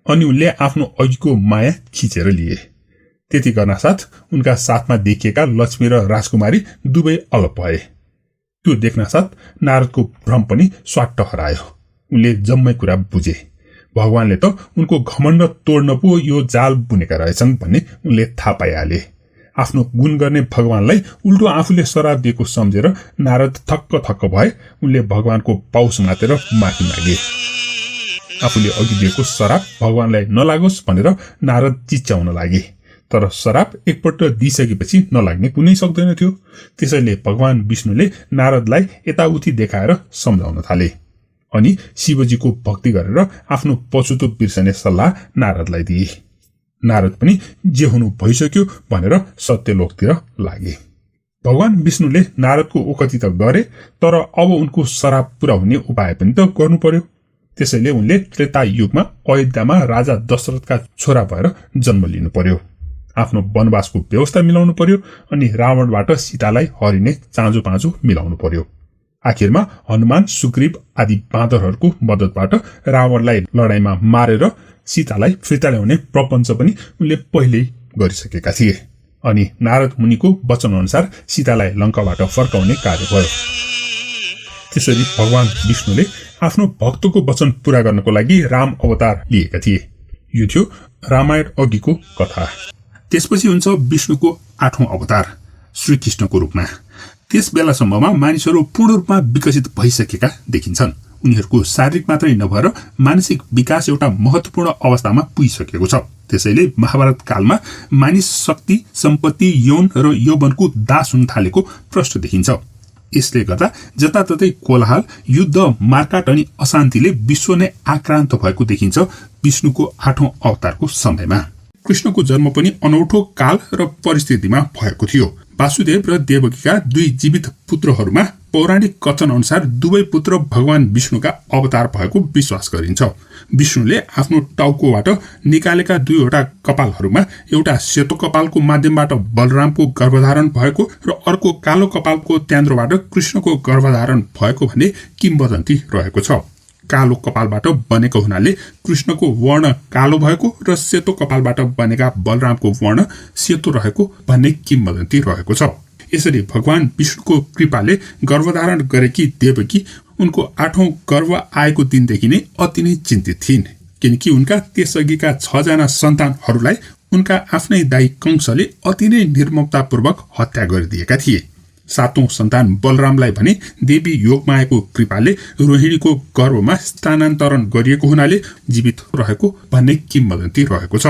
अनि उनले आफ्नो अघिको माया खिचेर लिए। त्यति गर्नासाथ उनका साथमा देखिएका लक्ष्मी र राजकुमारी दुवै अलग भए। त्यो देख्नासाथ नारदको भ्रम पनि स्वाट्ट हरायो। उनले जम्मै कुरा बुझे। भगवानले त उनको घमण्ड तोड्न पो यो जाल बुनेका रहेछन् भन्ने उनले थाहा पाइहाले। आफ्नो गुण गर्ने भगवानलाई उल्टो आफूले श्राप दिएको सम्झेर नारद थक्क भए। उनले भगवानको पाउ समातेर माफी मागे। आफूले अघि दिएको श्राप भगवानलाई नलागोस् भनेर नारद चिच्याउन लागे। तर श्राप एकपल्ट दिइसकेपछि नलाग्ने कुनै सक्दैन थियो। त्यसैले भगवान विष्णुले नारदलाई यताउति देखाएर सम्झाउन थाले अनि शिवजीको भक्ति गरेर आफ्नो पछुतो बिर्सने सल्लाह नारदलाई दिए। नारद पनि जे हुनु भइसक्यो भनेर सत्यलोकतिर लागे। भगवान विष्णुले नारदको ओखति त गरे, तर अब उनको श्राप पूरा हुने उपाय पनि त गर्नु पर्यो। त्यसैले उनले त्रेता युगमा अयोध्यामा राजा दशरथका छोरा भएर जन्म लिनु पर्यो। आफ्नो वनवासको व्यवस्था मिलाउनु पर्यो अनि रावणबाट सीतालाई हरिने चाँजो पाँजो मिलाउनु पर्यो। आखिरमा हनुमान, सुग्रीव आदि बाँदरहरूको मद्दतबाट रावणलाई लडाईँमा मारेर सीतालाई फिर्ता ल्याउने प्रपञ्च पनि उनले पहिल्यै गरिसकेका थिए। अनि नारद मुनिको वचन अनुसार सीतालाई लङ्काबाट फर्काउने कार्य भयो। त्यसरी भगवान विष्णुले आफ्नो भक्तको वचन पूरा गर्नको लागि राम अवतार लिएका थिए। यो थियो रामायण अघिको कथा। त्यसपछि हुन्छ विष्णुको 8औं अवतार श्रीकृष्णको रूपमा। त्यस बेलासम्ममा मानिसहरू पूर्ण रूपमा विकसित भइसकेका देखिन्छन्। उनीहरूको शारीरिक मात्रै नभएर मानसिक विकास एउटा महत्वपूर्ण अवस्थामा पुगिसकेको छ। त्यसैले महाभारत कालमा मानिस शक्ति, सम्पत्ति, यौन र यौवनको दास हुन थालेको प्रश्न देखिन्छ। यसले गर्दा जताततै कोलाहल, युद्ध, मारकाट अनि अशान्तिले विश्व नै आक्रान्त भएको देखिन्छ विष्णुको 8औं अवतारको समयमा। कृष्णको जन्म पनि अनौठो काल र परिस्थितिमा भएको थियो। वासुदेव र देवकीका 2 जीवित पुत्रहरूमा पौराणिक कथन अनुसार दुवै पुत्र भगवान विष्णुका अवतार भएको विश्वास गरिन्छ। विष्णुले आफ्नो टाउकोबाट निकालेका 2वटा कपालहरूमा एउटा सेतो कपालको माध्यमबाट बलरामको गर्भधारण भएको र अर्को कालो कपालको त्यान्द्रोबाट कृष्णको गर्भधारण भएको भन्ने किम्वदन्ती रहेको छ। कालो कपालबाट बनेको हुनाले कृष्णको वर्ण कालो भएको र सेतो कपालबाट बनेका बलरामको वर्ण सेतो रहेको भन्ने किम्वदन्ती रहेको छ। यसरी भगवान विष्णुको कृपाले गर्भधारण गरेकी देवकी उनको 8औं गर्भ आएको दिनदेखि नै अति नै चिन्तित थिइन्, किनकि उनका त्यसअघिका 6 जना सन्तानहरूलाई उनका आफ्नै दाइ कंसले अति नै निर्ममतापूर्वक हत्या गरिदिएका थिए। 7औं सन्तान बलरामलाई भने देवी योगमायाको कृपाले रोहिणीको गर्भमा स्थानान्तरण गरिएको हुनाले जीवित रहेको भन्ने किम्वदन्ती रहेको छ।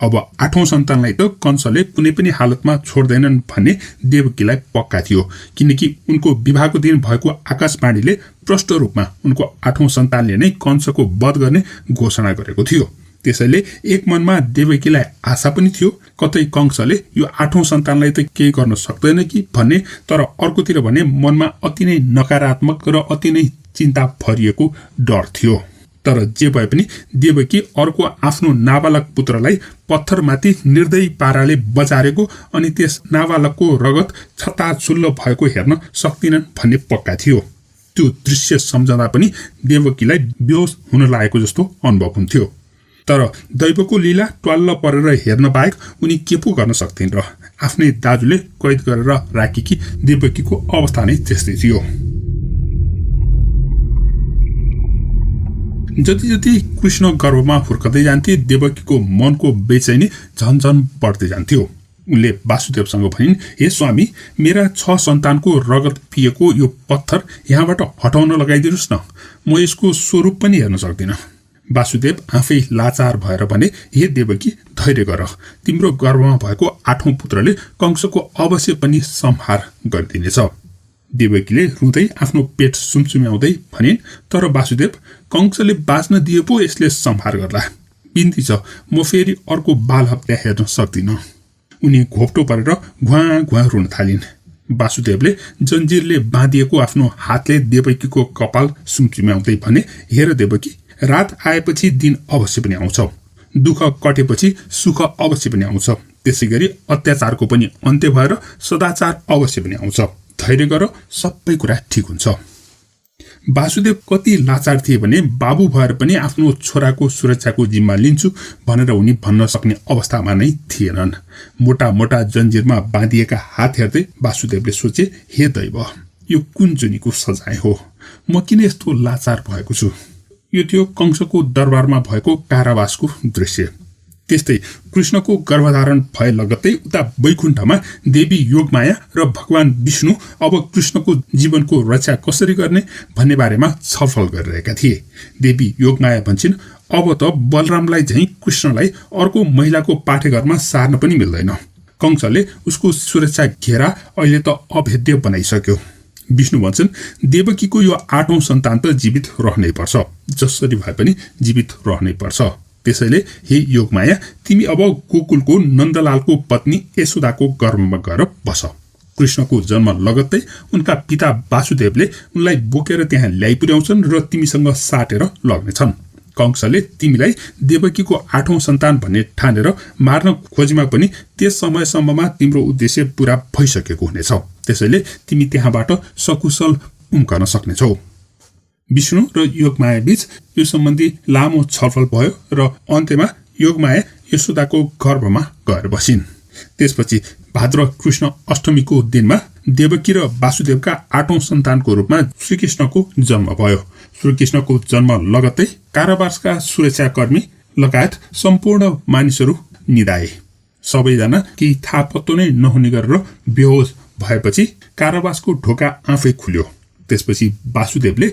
अब 8औं सन्तानलाई त कंसले कुनै पनि हालतमा छोड्दैनन् भन्ने देवकीलाई पक्का थियो, किनकि उनको विवाहको दिन भएको आकाशवाणीले प्रष्ट रूपमा उनको 8औं सन्तानले नै कंसको वध गर्ने घोषणा गरेको थियो। त्यसैले एक मनमा देवकीलाई आशा पनि थियो कतै कंसले यो 8औं सन्तानलाई त केही गर्न सक्दैन कि भन्ने, तर अर्कोतिर भने मनमा अति नै नकारात्मक र अति नै चिन्ता भरिएको डर थियो। तर जे भए पनि देवकी अर्को आफ्नो नाबालक पुत्रलाई पत्थरमाथि निर्दयी पाराले बचारेको अनि त्यस नाबालकको रगत छताछुल्लो भएको हेर्न सक्दिनन् भन्ने पक्का थियो। त्यो दृश्य सम्झँदा पनि देवकीलाई बेहोस हुन लागेको जस्तो अनुभव हुन्थ्यो। तर दैवको लीला ट्वाल्ल परेर हेर्न बाहेक उनी के पो गर्न सक्थिन् र? आफ्नै दाजुले कैद गरेर राखेकी देवकीको अवस्था नै त्यस्तै थियो। जति जति कृष्ण गर्भमा हुर्कदै जान्थे देवकीको मनको बेचैनी झनझन बढ्दै जान्थ्यो। उनले वासुदेवसँग भनिन्, हे स्वामी, मेरा 6 सन्तानको रगत पिएको यो पत्थर यहाँबाट हटाउन लगाइदिनुहोस् न, म यसको स्वरूप पनि हेर्न सक्दिनँ। वासुदेव आफै लाचार भएर भने, हे देवकी, धैर्य गर, तिम्रो गर्भमा भएको 8औं पुत्रले कंसको अवश्य पनि संहार गरिदिनेछ। देवकीले रुँदै आफ्नो पेट सुमसुम्याउँदै भनिन्, तर वासुदेव, कंसले बाँच्न दिए पो यसले संहार गर्ला, बिन्ती छ, म फेरि अर्को बाल हत्या हेर्न सक्दिनँ। उनी घोप्टो परेर घुवा रुन थालिन्। वासुदेवले जन्जिरले बाँधिएको आफ्नो हातले देवकीको कपाल सुमसुम्याउँदै भने, हेर देवकी, रात आएपछि दिन अवश्य पनि आउँछ, दुःख कटेपछि सुख अवश्य पनि आउँछ। त्यसै गरी अत्याचारको पनि अन्त्य भएर सदाचार अवश्य पनि आउँछ। धैर्य गर, सबै कुरा ठिक हुन्छ। वासुदेव कति लाचार थिए भने बाबु भएर पनि आफ्नो छोराको सुरक्षाको जिम्मा लिन्छु भनेर उनी भन्न सक्ने अवस्थामा नै थिएनन्। मोटा मोटा जन्जिरमा बाँधिएका हात हेर्दै वासुदेवले सोचे, हे दैव, यो कुन जुनीको सजाय हो? म किन यस्तो लाचार भएको छु? यो थियो कंसको दरबारमा भएको कारावासको दृश्य। त्यस्तै कृष्णको गर्भधारण भए लगत्तै उता वैकुण्ठमा देवी योगमाया र भगवान विष्णु अब कृष्णको जीवनको रक्षा कसरी गर्ने भन्ने बारेमा छलफल गरिरहेका थिए। देवी योगमाया भन्छन्, अब त बलरामलाई झैं कृष्णलाई अर्को महिलाको पाठेघरमा सार्न पनि मिल्दैन। कंसले उसको सुरक्षा घेरा अहिले त अभेद्य बनाइसक्यो। विष्णु भन्छन्, देवकीको यो 8औं सन्तान त जीवित रहनै पर्छ, जसरी भए पनि जीवित रहनै पर्छ। त्यसैले हे योगमाया, तिमी अब गोकुलको नन्दलालको पत्नी यशोदाको गर्भमा गएर बस। कृष्णको जन्म लगत्तै उनका पिता वासुदेवले उनलाई बोकेर त्यहाँ ल्याइ पुर्याउँछन् र तिमीसँग साटेर लग्नेछन्। कंसले तिमीलाई देवकीको 8औं सन्तान भन्ने ठानेर मार्न खोजीमा पनि त्यस समयसम्ममा तिम्रो उद्देश्य पूरा भइसकेको हुनेछ। त्यसैले तिमी त्यहाँबाट सकुशल उम्कन सक्नेछौ। विष्णु र योगमाया बीच यो सम्बन्धी लामो छलफल भयो र अन्त्यमा योगमाया यशोदाको गर्भमा गएर बसिन्। त्यसपछि भाद्र कृष्ण अष्टमीको दिनमा देवकी र वासुदेवका 8औं सन्तानको रूपमा श्रीकृष्णको जन्म भयो। श्रीकृष्णको जन्म लगत्तै कारावासका सुरक्षाकर्मी लगायत सम्पूर्ण मानिसहरू निदाए। सबैजना केही थाहा पत्तो नै नहुने गरेर बेहोस भएपछि कारावासको ढोका आफै खुल्यो। त्यसपछि वासुदेवले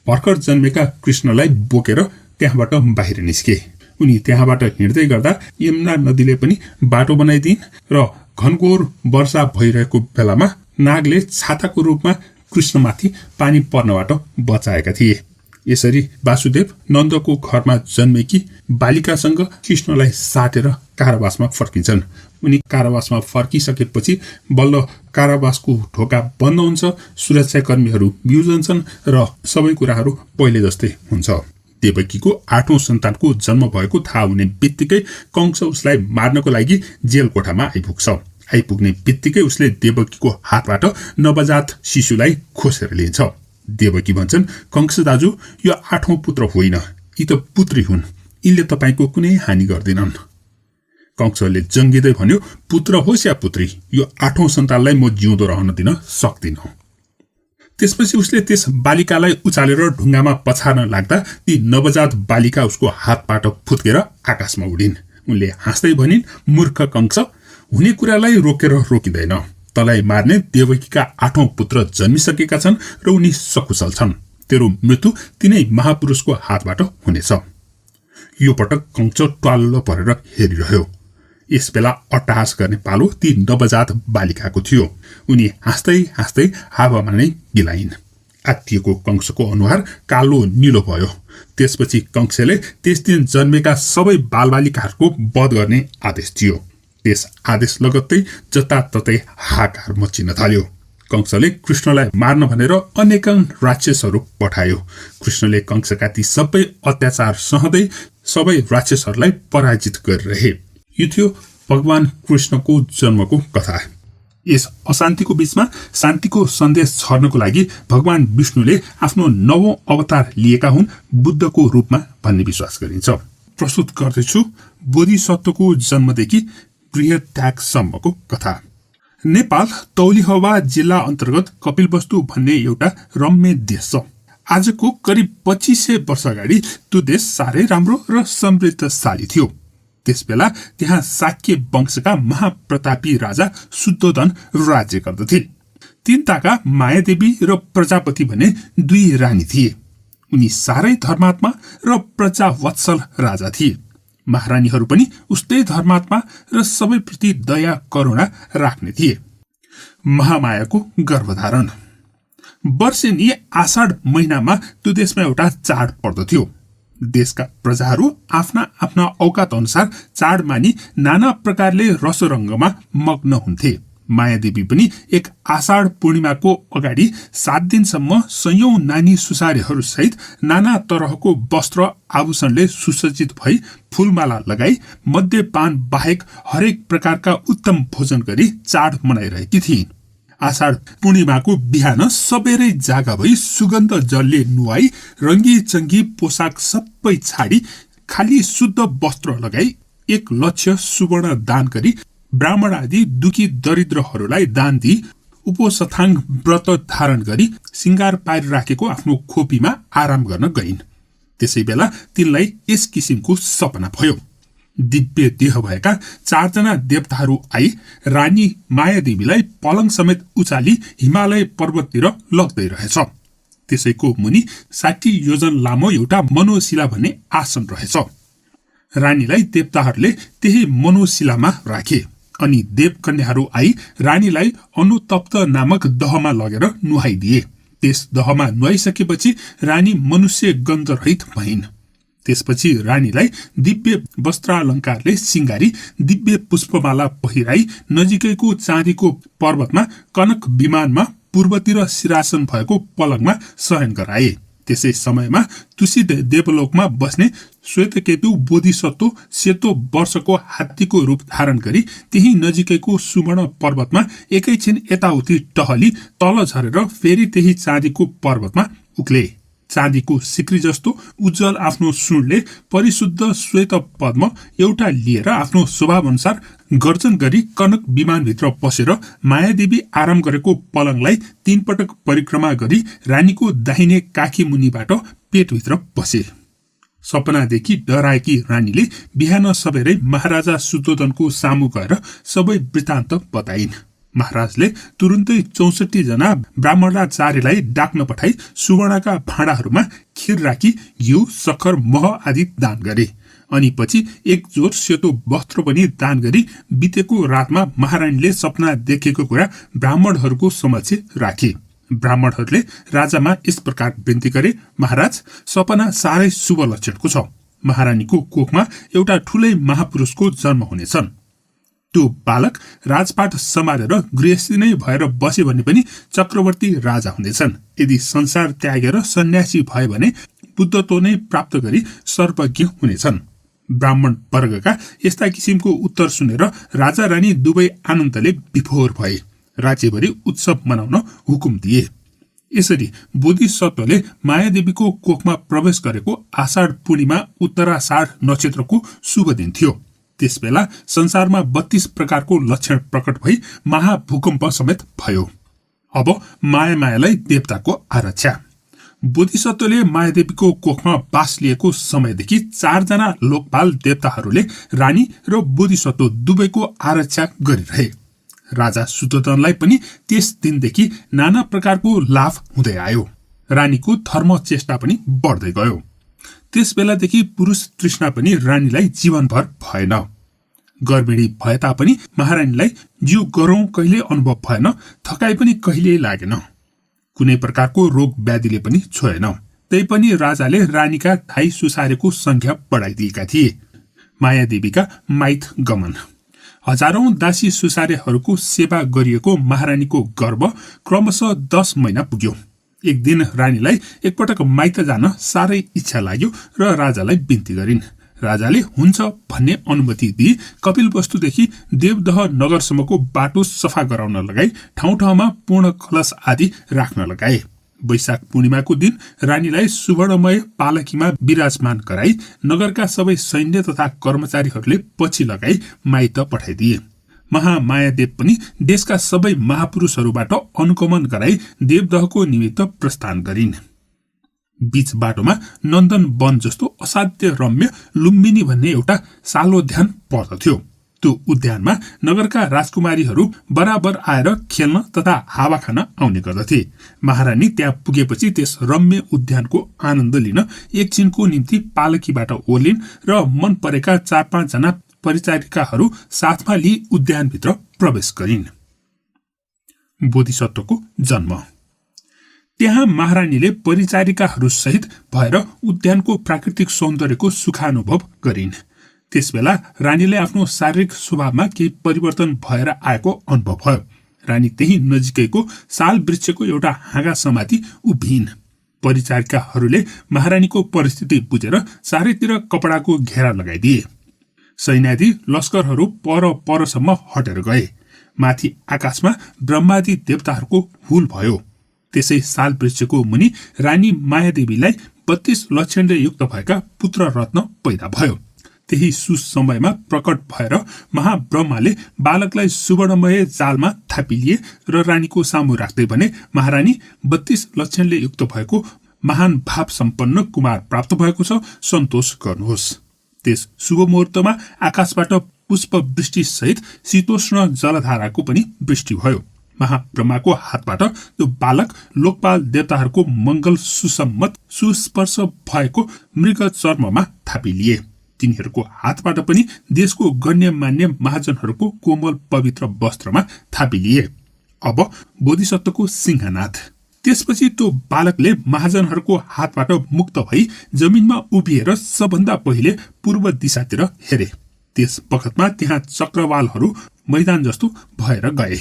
भर्खर जन्मेका कृष्णलाई बोकेर त्यहाँबाट बाहिर निस्के। उनी त्यहाँबाट हिँड्दै गर्दा यमुना नदीले पनि बाटो बनाइदिन् र घनघोर वर्षा भइरहेको बेलामा नागले छाताको रूपमा कृष्णमाथि पानी पर्नबाट बचाएका थिए। यसरी वासुदेव नन्दको घरमा जन्मेकी बालिकासँग कृष्णलाई साटेर कारावासमा फर्किन्छन्। उनी कारावासमा फर्किसकेपछि बल्ल कारावासको ढोका बन्द हुन्छ, सुरक्षाकर्मीहरू बिउजन्छन् र सबै कुराहरू पहिले जस्तै हुन्छ। देवकीको 8औं सन्तानको जन्म भएको थाहा हुने बित्तिकै कंस उसलाई मार्नको लागि जेल कोठामा आइपुग्छ। आइपुग्ने बित्तिकै उसले देवकीको हातबाट नवजात शिशुलाई खोसेर लिन्छ। देवकी भन्छन्, कंस दाजु, यो 8औं पुत्र होइन, यी त पुत्री हुन्, यिनले तपाईको कुनै हानि गर्दिनन्। कंसले जङ्गिँदै भन्यो, पुत्र होस् या पुत्री, यो 8औं सन्तानलाई म जिउँदो रहन दिन सक्दिन। त्यसपछि उसले त्यस बालिकालाई उचालेर ढुङ्गामा पछार्न लाग्दा ती नवजात बालिका उसको हातबाट फुत्केर आकाशमा उडिन्। उनले हाँस्दै भनिन्, मूर्ख कंस, हुने कुरालाई रोकेर रोकिँदैन। तलाई मार्ने देवकीका 8औं पुत्र जन्मिसकेका छन् र उनी सकुशल छन्। तेरो मृत्यु तिनै महापुरुषको हातबाट हुनेछ। यो पटक कंस ट्वाल्ल परेर हेरिरह्यो। यसबेला अट्टहास गर्ने पालो ती नवजात बालिकाको थियो। उनी हाँस्दै हाँस्दै हावामा नै गिलाइन्। आत्तिएको कंसको अनुहार कालो निलो भयो। त्यसपछि कंसले त्यस दिन जन्मेका सबै बालबालिकाहरूको वध गर्ने आदेश दियो। त्यस आदेश लगत्तै जताततै हाहाकार मचिन थाल्यो। कंसले कृष्णलाई मार्न भनेर अनेकन राक्षसहरू पठायो। कृष्णले कंसका ती सबै अत्याचार सहँदै सबै राक्षसहरूलाई पराजित गरिरहे। यो थियो भगवान कृष्णको जन्मको कथा। यस अशान्तिको बीचमा शान्तिको सन्देश छर्नको लागि भगवान विष्णुले आफ्नो 9औं अवतार लिएका हुन् बुद्धको रूपमा भन्ने विश्वास गरिन्छ। प्रस्तुत गर्दैछु बोधिसत्वको जन्मदेखि गृह त्यागसम्मको कथा। नेपाल तौलिहवा जिल्ला अन्तर्गत कपिलवस्तु भन्ने एउटा रम्य देश छ। आजको करिब 2500 वर्ष अगाडि त्यो देश साह्रै राम्रो र समृद्धशाली थियो। त्यसबेला त्यहाँ शाक्य वंशका महाप्रतापी राजा शुद्धोधन राज्य गर्दथे। तीनताका मायादेवी र प्रजापति भने 2 रानी थिए। उनी साह्रै धर्मात्मा र प्रजावत्सल राजा थिए। महारानीहरू पनि उस्तै धर्मात्मा र सबैप्रति दया करुणा राख्ने थिए। महामायाको गर्भधारण। वर्षेनी आषाढ महिनामा त्यो देशमा एउटा चाड पर्दथ्यो। देशका प्रजाहरू आफ्ना आफ्ना औकात अनुसार चाड मानि नाना प्रकारले रसरङ्गमा मग्न हुन्थे। मायादेवी पनि एक आषाढ पूर्णिमाको अगाडि 7 दिनसम्म सयौं नानी सुसारेहरूसहित नाना तरहको वस्त्र आभूषणले सुसज्जित भई फूलमाला लगाई मद्यपान बाहेक हरेक प्रकारका उत्तम भोजन गरी चाड मनाइरहेकी थिइन्। आषाढ पूर्णिमाको बिहान सबेरै जागा भई सुगन्ध जलले नुहाई रंगी चंगी पोसाक सबै छाडी खाली शुद्ध वस्त्र लगाई 1 लक्ष्य सुवर्ण दान गरी ब्राह्मण आदि दुखी दरिद्रहरूलाई दान दिई उपोषथाङ व्रत धारण गरी सिंगार पारि राखेको आफ्नो खोपीमा आराम गर्न गइन्। त्यसै बेला तिनलाई यस किसिमको सपना भयो। दिव्य देह भएका 4 जना देवताहरू आई रानी मायादेवीलाई पलङ समेत उचाली हिमालय पर्वततिर लग्दै रहेछ। त्यसैको मुनि 60 योजन लामो एउटा मनोशिला भन्ने आसन रहेछ। रानीलाई देवताहरूले त्यही मनोशिलामा राखे अनि देवकन्याहरू आई रानीलाई अनुतप्त नामक दहमा लगेर नुहाइदिए। त्यस दहमा नुहाइसकेपछि रानी मनुष्य गन्ध रहित भइन्। त्यसपछि रानीलाई दिव्य वस्त्रालंकारले सिंगारी दिव्य पुष्पमाला पहिराई नजिकैको चाँदीको पर्वतमा कनक विमानमा पूर्वतिर सिरासन भएको पलङमा शयन गराए। त्यसै समयमा तुसित देवलोकमा बस्ने श्वेतकेतु बोधिसत्व सेतो वर्षको हात्तीको रूप धारण गरी त्यही नजिकैको सुवर्ण पर्वतमा एकैछिन यताउति टहली तल झरेर फेरि त्यही चाँदीको पर्वतमा उक्ले। चाँदीको सिक्री जस्तो उज्जवल आफ्नो सुँडले परिशुद्ध श्वेत पद्म एउटा लिएर आफ्नो स्वभाव अनुसार गर्जन गरी कनक विमानभित्र पसेर मायादेवी आराम गरेको पलङलाई 3 पटक परिक्रमा गरी रानीको दाहिने काखी मुनिबाट पेटभित्र पसे। सपनादेखि डराएकी रानीले बिहान सबेरै महाराजा सुतोधनको सामु गएर सबै वृत्तान्त बताइन्। महाराजले तुरुन्तै 64 जना ब्राह्मणाचार्यलाई डाक्न पठाई सुवर्णका भाँडाहरूमा खीर राखी घिउ सक्खर मह आदि दान गरे। अनि पछि 1 जोर सेतो वस्त्र पनि दान गरी बितेको रातमा महारानीले सपना देखेको कुरा ब्राह्मणहरूको समक्ष राखे। ब्राह्मणहरूले राजामा यस प्रकार विन्ती गरे, महाराज, सपना साह्रै शुभ लक्षणको छ। महारानीको कोखमा एउटा ठूलै महापुरुषको जन्म हुनेछन्। त्यो बालक राजपाट सम्हालेर गृहस्थी नै भएर बसे भने पनि चक्रवर्ती राजा हुनेछन्। यदि संसार त्यागेर सन्यासी भए भने बुद्धत्व नै प्राप्त गरी सर्वज्ञ हुनेछन्। ब्राह्मण वर्गका यस्ता किसिमको उत्तर सुनेर राजा रानी दुवै आनन्दले विभोर भए। राज्यभरि उत्सव मनाउन हुकुम दिए। यसरी बोधिसत्वले मायादेवीको कोखमा प्रवेश गरेको आषाढ पूर्णिमा उत्तराषाढ नक्षत्रको शुभ दिन थियो। त्यसबेला संसारमा 32 प्रकारको लक्षण प्रकट भई महाभूकम्प समेत भयो। अब मायालाई देवताको आरक्षा। बोधिसत्वले मायादेवीको कोखमा बास लिएको समयदेखि 4 जना लोकपाल देवताहरूले रानी र बोधिसत्व दुवैको आरक्षा गरिरहे। राजा सुतोधनलाई पनि त्यस दिनदेखि नाना प्रकारको लाभ हुँदै आयो। रानीको धर्म चेष्टा पनि बढ्दै गयो। त्यस बेलादेखि पुरुष तृष्णा पनि रानीलाई जीवनभर भएन। गर्भिणी भए तापनि महारानीलाई जिउ गरौं कहिले अनुभव भएन, थकाइ पनि कहिल्यै लागेन। कुनै प्रकारको रोग व्याधिले पनि छोएन। तैपनि राजाले रानीका धाई सुसारेको संख्या बढाइदिएका थिए। मायादेवीका माइत गमन। हजारौं दासी सुसारेहरूको सेवा गरिएको महारानीको गर्भ क्रमशः 10 महिना पुग्यो। एक दिन रानीलाई एकपटक माइत जान साह्रै इच्छा लाग्यो र राजालाई बिन्ती गरिन्। राजाले हुन्छ भन्ने अनुमति दिई कपिलवस्तुदेखि देवदह नगरसम्मको बाटो सफा गराउन लगाई ठाउँ ठाउँमा पूर्ण कलश आदि राख्न लगाए। वैशाख पूर्णिमाको दिन रानीलाई सुवर्णमय पालकीमा विराजमान गराई नगरका सबै सैन्य तथा कर्मचारीहरूले पछि लगाई माइत पठाइदिए। महामायादेव पनि देशका सबै महापुरुषहरूबाट अनुगमन गराई देवदहको निमित्त प्रस्थान गरिन्। बीच बाटोमा नन्दन वन जस्तो असाध्य रम्य लुम्बिनी भन्ने एउटा सालोद्यान पर्दथ्यो। त्यो उद्यानमा नगरका राजकुमारीहरू बराबर आएर खेल्न तथा हावा खान आउने गर्दथे। महारानी त्यहाँ पुगेपछि त्यस रम्य उद्यानको आनन्द लिन एकछिनको निम्ति पालकीबाट ओर्लिन् र मन परेका 4-5 जना परिचारिकाहरू साथमा लिई उद्यानभित्र प्रवेश गरिन्। बोधिसत्वको जन्म। त्यहाँ महारानीले परिचारिकाहरू सहित भएर उद्यानको प्राकृतिक सौन्दर्यको सुखानुभव गरिन्। त्यसबेला रानीले आफ्नो शारीरिक स्वभावमा केही परिवर्तन भएर आएको अनुभव भयो। रानी त्यही नजिकैको साल वृक्षको एउटा हाँगा समाती उभिन्। परिचारिकाहरूले महारानीको परिस्थिति बुझेर चारैतिर कपडाको घेरा लगाइदिए। सैन्यादि लस्करहरू परसम्म हटेर गए। माथि आकाशमा ब्रह्मादि देवताहरूको हुल भयो। त्यसै साल वृक्षको मुनि रानी मायादेवीलाई 32 लक्षणले युक्त भएका पुत्र रत्न पैदा भयो। त्यही सुसमयमा प्रकट भएर महाब्रह्माले बालकलाई सुवर्णमय जालमा थापिलिए र रानीको सामु राख्दै भने, महारानी 32 लक्षणले युक्त भएको महान भाव सम्पन्न कुमार प्राप्त भएको छ, सन्तोष गर्नुहोस्। त्यस शुभ मुहूर्तमा आकाशबाट पुष्प वृष्टि सहित शीतोष्ण जलधाराको पनि वृष्टि भयो। महाब्रह्माको हातबाट त्यो बालक लोकपाल देवताहरूको मंगल सुसम्मत सुस्पर्श भएको मृग चर्ममा थापिलिए। तिनीहरूको हातबाट पनि देशको गण्यमान्य महाजनहरूको कोमल पवित्र वस्त्रमा थापिलिए। अब बोधिसत्वको सिंहनाथ। त्यसपछि त्यो बालकले महाजनहरूको हातबाट मुक्त भई जमिनमा उभिएर सबभन्दा पहिले पूर्व दिशातिर हेरे। त्यस बखतमा त्यहाँ चक्रवालहरू मैदान जस्तो भएर गए।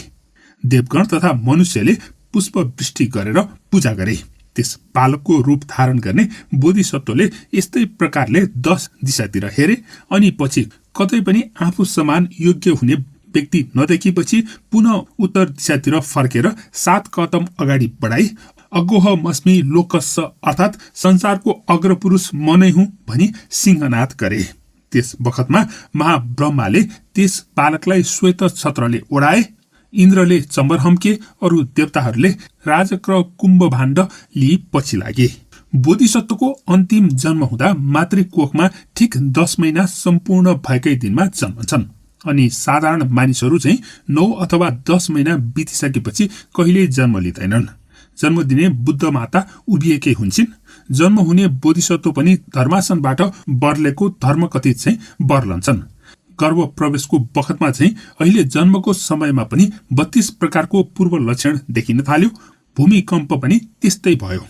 देवगण तथा मनुष्यले पुष्प वृष्टि गरेर पूजा गरे। त्यस बालकको रूप धारण गर्ने बोधिसत्वले यस्तै प्रकारले 10 दिशातिर हेरे अनि पछि कतै पनि आफू समान योग्य हुने व्यक्ति नदेखिपछि पुनः उत्तर दिशातिर फर्केर 7 कदम अगाडि बढाई अगोहमस्मि लोकस्स अर्थात् संसारको अग्रपुरुष म नै हुँ भनी सिंहनाद गरे। त्यस बखतमा महाब्रह्माले त्यस बालकलाई श्वेत छत्रले ओढाए। इन्द्रले चम्बर हम्के, अरू देवताहरूले राजक्र कुम्भभाण्ड लिई पछि लागे। बोधिसत्वको अन्तिम जन्म हुँदा मातृकोखमा ठिक 10 महिना सम्पूर्ण भएकै दिनमा जन्मन्छन् अनि साधारण मानिसहरू चाहिँ 9 अथवा 10 महिना बितिसकेपछि कहिल्यै जन्म लिँदैनन्। जन्म दिने बुद्ध माता उभिएकै हुन्छन्। जन्म हुने बोधिसत्व पनि धर्मासनबाट बर्लेको धर्मकथित चाहिँ बर्लन्छन्। गर्भ प्रवेशको बखतमा चाहिँ अहिले जन्मको समयमा पनि 32 प्रकारको पूर्व लक्षण देखिन थाल्यो। भूमिकम्प पनि त्यस्तै भयो।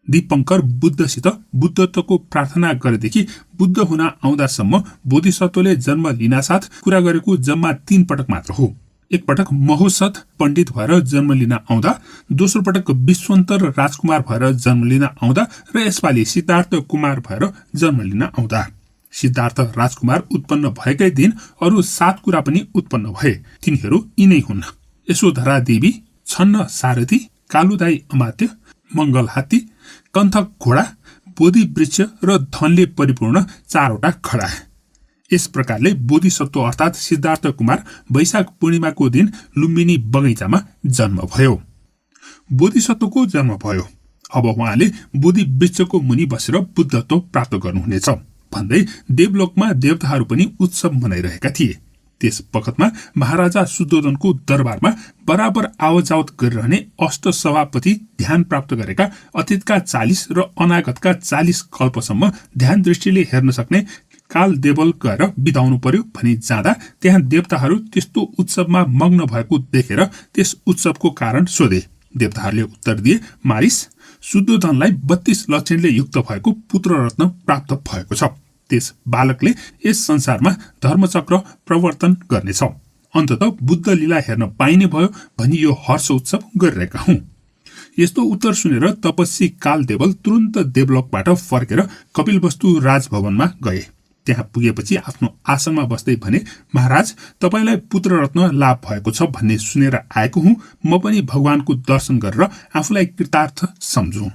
दीपङ्कर बुद्धसित बुद्धत्वको प्रार्थना गरेदेखि बुद्ध हुन आउँदासम्म बोधिसत्वले जन्म लिनासाथ कुरा गरेको जम्मा 3 पटक मात्र हो। एक पटक महोसत पण्डित भएर जन्म लिन आउँदा, दोस्रो पटक विश्वन्तर राजकुमार भएर जन्म लिन आउँदा र यसपालि सिद्धार्थ कुमार भएर जन्म लिन आउँदा। सिद्धार्थ राजकुमार उत्पन्न भएकै दिन अरू 7 कुरा पनि उत्पन्न भए। तिनीहरू यिनै हुन्: यशोधरा देवी, छन्न सारथी, कालुदाई अमात्य, मंगल हात्ती, कन्थक घोडा, बोधि वृक्ष र धनले परिपूर्ण 4वटा खडा। यस प्रकारले बोधिसत्व अर्थात् सिद्धार्थ कुमार वैशाख पूर्णिमाको दिन लुम्बिनी बगैँचामा जन्म भयो। बोधिसत्वको जन्म भयो। अब उहाँले बोधि वृक्षको मुनि बसेर बुद्धत्व प्राप्त गर्नुहुनेछ भन्दै देवलोकमा देवताहरू पनि उत्सव मनाइरहेका थिए। त्यस बखतमा महाराजा शुद्धोधनको दरबारमा बराबर आवजावत गरिरहने अष्ट सभापति ध्यान प्राप्त गरेका अतीतका 40 र अनागतका 40 कल्पसम्म ध्यान दृष्टिले हेर्न सक्ने काल देवल गएर बिताउनु पर्यो भनी जाँदा त्यहाँ देवताहरू त्यस्तो उत्सवमा मग्न भएको देखेर त्यस उत्सवको कारण सोधे। देवताहरूले उत्तर दिए, मारिस, शुद्धोधनलाई 32 लक्षणले युक्त भएको पुत्र रत्न प्राप्त भएको छ। त्यस बालकले यस संसारमा धर्मचक्र प्रवर्तन गर्नेछ। अन्ततः बुद्ध लीला हेर्न पाइने भयो भनी यो हर्ष उत्सव गरिरहेका हौं। यस्तो उत्तर सुनेर तपस्वी काल देवल तुरन्त देवलोकबाट फर्केर कपिलवस्तु राजभवनमा गए। त्यहाँ पुगेपछि आफ्नो आसनमा बस्दै भने, महाराज, तपाईलाई पुत्र रत्न लाभ भएको छ भन्ने सुनेर आएको हुँ। म पनि भगवानको दर्शन गरेर आफूलाई कृतार्थ सम्झु।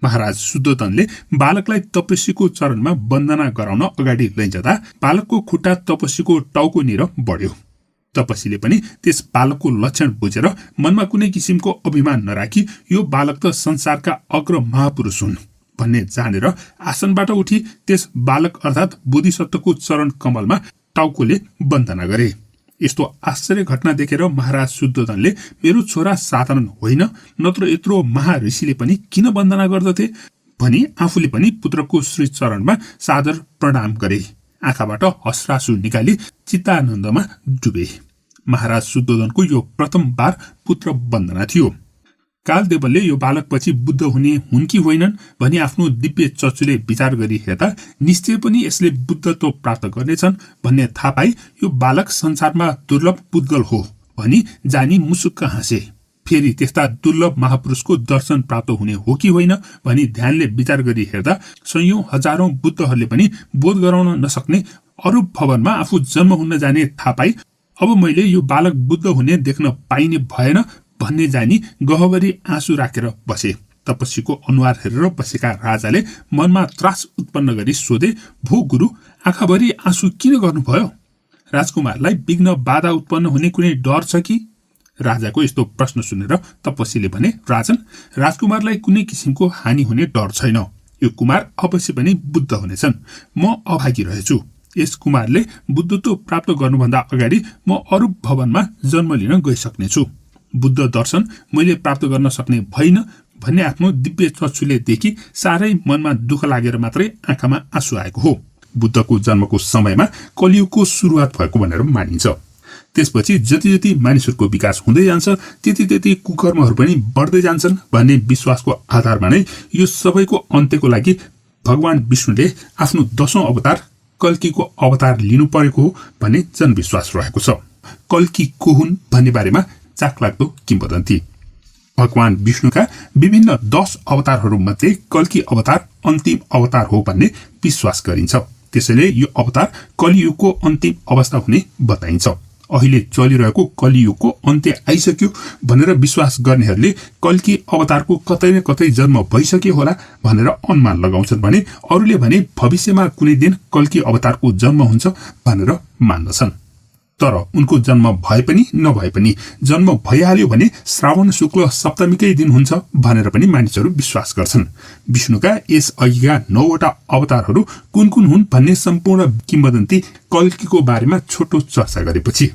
महाराज शुद्धोधनले बालकलाई तपस्वीको चरणमा वन्दना गराउन अगाडि लैजाँदा बालकको खुट्टा तपस्वीको टाउकोनिर बढ्यो। तपस्वीले पनि त्यस बालकको लक्षण बुझेर मनमा कुनै किसिमको अभिमान नराखी यो बालक त संसारका अग्र महापुरुष हुन् भन्ने जानेर आसनबाट उठी त्यस बालक अर्थात् बोधिसत्वको चरण कमलमा टाउकोले वन्दना गरे। यस्तो आश्चर्य घटना देखेर महाराज शुद्धोधनले, मेरो छोरा साधारण होइन, नत्र यत्रो महाऋषिले पनि किन वन्दना गर्दथे भनी आफूले पनि पुत्रको श्री चरणमा सादर प्रणाम गरे। आँखाबाट हस्रासु निकाली चित्तानन्दमा डुबे। महाराज शुद्धोधनको यो प्रथम बार पुत्र वन्दना थियो। कालदेवलले यो बालकपछि बुद्ध हुने हुन् कि होइनन् भनी आफ्नो दिव्य चक्षुले विचार गरी हेर्दा निश्चय पनि यसले बुद्धत्व प्राप्त गर्नेछन् भन्ने थाहा पाई यो बालक संसारमा दुर्लभ पुद्गल हो भनी जानी मुसुक्क हाँसे। फेरि त्यस्ता दुर्लभ महापुरुषको दर्शन प्राप्त हुने हो कि होइन भनी ध्यानले विचार गरी हेर्दा सयौं हजारौं बुद्धहरूले पनि बोध गराउन नसक्ने अरूप भवनमा आफू जन्म हुन जाने थाहा पाई अब मैले यो बालक बुद्ध हुने देख्न पाइने भएन भन्ने जानी गहभरि आँसु राखेर बसे। तपस्वीको अनुहार हेरेर बसेका राजाले मनमा त्रास उत्पन्न गरी सोधे, भो गुरु, आँखाभरि आँसु किन गर्नुभयो? राजकुमारलाई विघ्न बाधा उत्पन्न हुने कुनै डर छ कि? राजाको यस्तो प्रश्न सुनेर तपस्वीले भने, राजन, राजकुमारलाई कुनै किसिमको हानि हुने डर छैन। यो कुमार अवश्य पनि बुद्ध हुनेछन्। म अभागी रहेछु। यस कुमारले बुद्धत्व प्राप्त गर्नुभन्दा अगाडि म अरूप भवनमा जन्म लिन गइसक्नेछु। बुद्ध दर्शन मैले प्राप्त गर्न सक्ने भइन भन्ने आफ्नो दिव्य चक्षुले देखि साह्रै मनमा दुःख लागेर मात्रै आँखामा आँसु आएको हो। बुद्धको जन्मको समयमा कलियुगको सुरुवात भएको भनेर मानिन्छ। त्यसपछि जति जति मानिसहरूको विकास हुँदै जान्छ त्यति त्यति कुकर्महरू पनि बढ्दै जान्छन् भन्ने विश्वासको आधारमा नै यो सबैको अन्त्यको लागि भगवान विष्णुले आफ्नो 10औं अवतार कल्कीको अवतार लिनु परेको हो भन्ने जनविश्वास रहेको छ। कल्की को हुन् भन्ने बारेमा चाखलाग्दो किंवदन्ती। भगवान विष्णुका विभिन्न 10 अवतारहरू मध्ये कल्की अवतार अन्तिम अवतार हो भन्ने विश्वास गरिन्छ। त्यसैले यो अवतार कलियुगको अन्तिम अवस्था हुने बताइन्छ। अहिले चलिरहेको कलियुगको अन्त्य आइसक्यो भनेर विश्वास गर्नेहरूले कल्की अवतारको कतै न कतै जन्म भइसक्यो होला भनेर अनुमान लगाउँछन् भने अरूले भने भविष्यमा कुनै दिन कल्की अवतारको जन्म हुन्छ भनेर मान्दछन्। तर उनको जन्म भए पनि नभए पनि जन्म भइहाल्यो भने श्रावण शुक्ल सप्तमीकै दिन हुन्छ भनेर पनि मानिसहरू विश्वास गर्छन्। विष्णुका यस अघिका 9 वटा अवतारहरू कुन कुन हुन् भन्ने सम्पूर्ण किंवदन्ती कल्कीको बारेमा छोटो चर्चा गरेपछि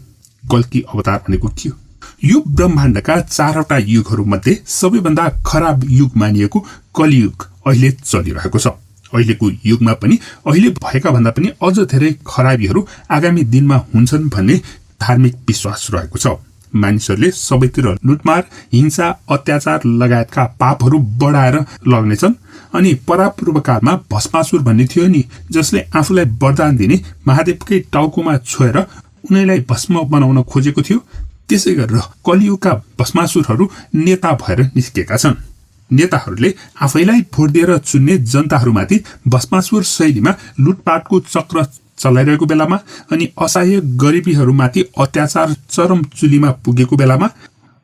कल्की अवतार भनेको के हो? यो ब्रह्माण्डका 4 वटा युगहरू मध्ये सबैभन्दा खराब युग मानिएको कलियुग अहिले चलिरहेको छ। अहिलेको युगमा पनि अहिले भएका भन्दा पनि अझ धेरै खराबीहरू आगामी दिनमा हुन्छन् भन्ने धार्मिक विश्वास रहेको छ। मानिसहरूले सबैतिर लुटमार, हिंसा, अत्याचार लगायतका पापहरू बढाएर लग्नेछन्। अनि परापूर्वकालमा भस्मासुर भन्ने थियो नि, जसले आफूलाई वरदान दिने महादेवकै टाउकोमा छोएर उनीलाई भस्म बनाउन खोजेको थियो। त्यसै गरेर कलियुगका भस्मासुरहरू नेता भएर निस्केका छन्। नेताहरूले आफैलाई भोट दिएर चुन्ने जनताहरूमाथि भस्मासुर शैलीमा लुटपाटको चक्र चलाइरहेको बेलामा अनि असहाय गरिबीहरूमाथि अत्याचार चरम चुलीमा पुगेको बेलामा,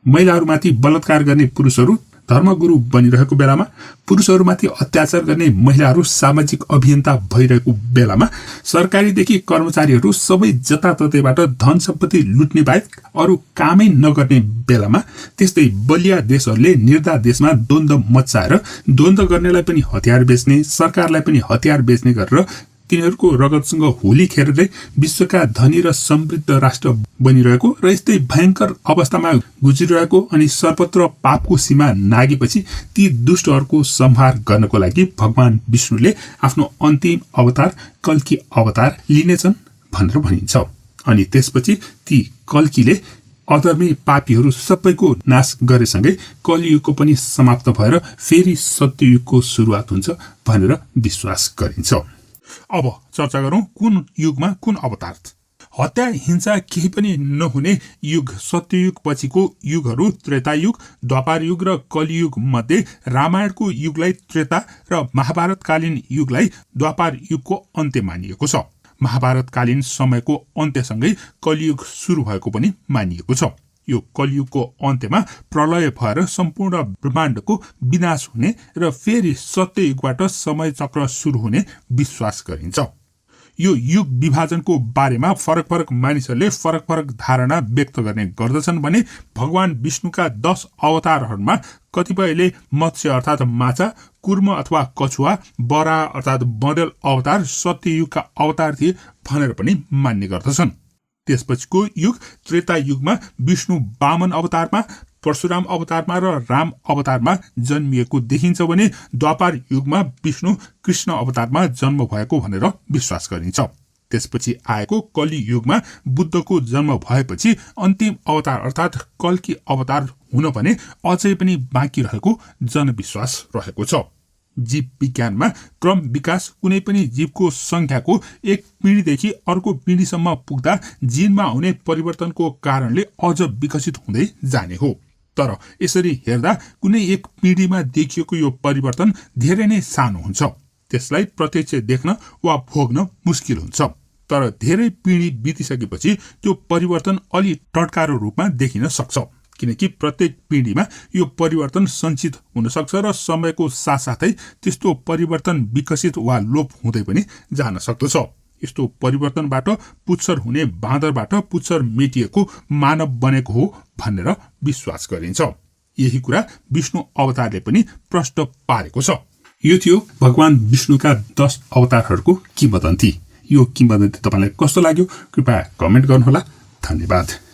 महिलाहरूमाथि बलात्कार गर्ने पुरुषहरू धर्मगुरु बनिरहेको बेलामा, पुरुषहरूमाथि अत्याचार गर्ने महिलाहरू सामाजिक अभियन्ता भइरहेको बेलामा, सरकारीदेखि कर्मचारीहरू सबै जताततैबाट धन सम्पत्ति लुट्ने बाहेक अरू कामै नगर्ने बेलामा, त्यस्तै बलिया देशहरूले निर्धा देशमा द्वन्द्व मच्चाएर द्वन्द्व गर्नेलाई पनि हतियार बेच्ने, सरकारलाई पनि हतियार बेच्ने गरेर तिनीहरूको रगतसँग होली खेल्दै विश्वका धनी र समृद्ध राष्ट्र बनिरहेको र यस्तै भयंकर अवस्थामा गुज्रिरहेको अनि सर्वत्र पापको सीमा नागेपछि ती दुष्टहरूको संहार गर्नको लागि भगवान विष्णुले आफ्नो अन्तिम अवतार कल्की अवतार लिनेछन् भनेर भनिन्छ। अनि त्यसपछि ती कल्कीले अधर्मी पापीहरू सबैको नाश गरेसँगै कलियुगको पनि समाप्त भएर फेरि सत्ययुगको सुरुवात हुन्छ भनेर विश्वास गरिन्छ। अब चर्चा गरौं कुन युगमा कुन अवतार। हत्या हिंसा केही पनि नहुने युग सत्ययुग पछिको युगहरू त्रेतायुग, द्वापर युग र कलियुग मध्ये रामायणको युगलाई त्रेता र महाभारतकालीन युगलाई द्वापर युगको अन्त्य मानिएको छ। महाभारतकालीन समयको अन्त्यसँगै कलियुग सुरु भएको पनि मानिएको छ। यो कलियुगको अन्त्यमा प्रलय भएर सम्पूर्ण ब्रह्माण्डको विनाश हुने र फेरि सत्ययुगबाट समय चक्र सुरु हुने विश्वास गरिन्छ। यो युग विभाजनको बारेमा फरक फरक मानिसहरूले फरक फरक धारणा व्यक्त गर्ने गर्दछन् भने भगवान विष्णुका 10 अवतारहरूमा कतिपयले मत्स्य अर्थात माछा, कुर्म अथवा कछुवा, बरा अर्थात बँदेल अवतार सत्ययुगका अवतार थिए भनेर पनि मान्ने गर्दछन्। त्यसपछिको युग त्रेता युगमा विष्णु वामन अवतारमा, परशुराम अवतारमा र राम अवतारमा जन्मिएको देखिन्छ भने द्वापर युगमा विष्णु कृष्ण अवतारमा जन्म भएको भनेर विश्वास गरिन्छ। त्यसपछि आएको कलि युगमा बुद्धको जन्म भएपछि अन्तिम अवतार अर्थात कल्की अवतार हुन भने अझै पनि बाँकी रहेको जनविश्वास रहेको छ। जीव विज्ञानमा क्रम विकास कुनै पनि जीवको संख्याको एक पिँढीदेखि अर्को पिँढीसम्म पुग्दा जिनमा हुने परिवर्तनको कारणले अझ विकसित हुँदै जाने हो। तर यसरी हेर्दा कुनै एक पिँढीमा देखिएको यो परिवर्तन धेरै नै सानो हुन्छ, त्यसलाई प्रत्यक्ष देख्न वा भोग्न मुस्किल हुन्छ। तर धेरै पिँढी बितिसकेपछि त्यो परिवर्तन अलि टड्कारो रूपमा देखिन सक्छ, किनकि प्रत्येक पिँढीमा यो परिवर्तन सञ्चित हुन सक्छ र समयको साथसाथै त्यस्तो परिवर्तन विकसित वा लोप हुँदै पनि जान सक्दछ। यस्तो परिवर्तनबाट पुच्छर हुने बाँदरबाट पुच्छर मेटिएको मानव बनेको हो भनेर विश्वास गरिन्छ। यही कुरा विष्णु अवतारले पनि प्रष्ट पारेको छ। यो थियो भगवान विष्णुका 10 अवतारहरूको किंवदन्ती। यो किंवदन्ती तपाईलाई कस्तो लाग्यो कृपया कमेन्ट गर्नुहोला। धन्यवाद।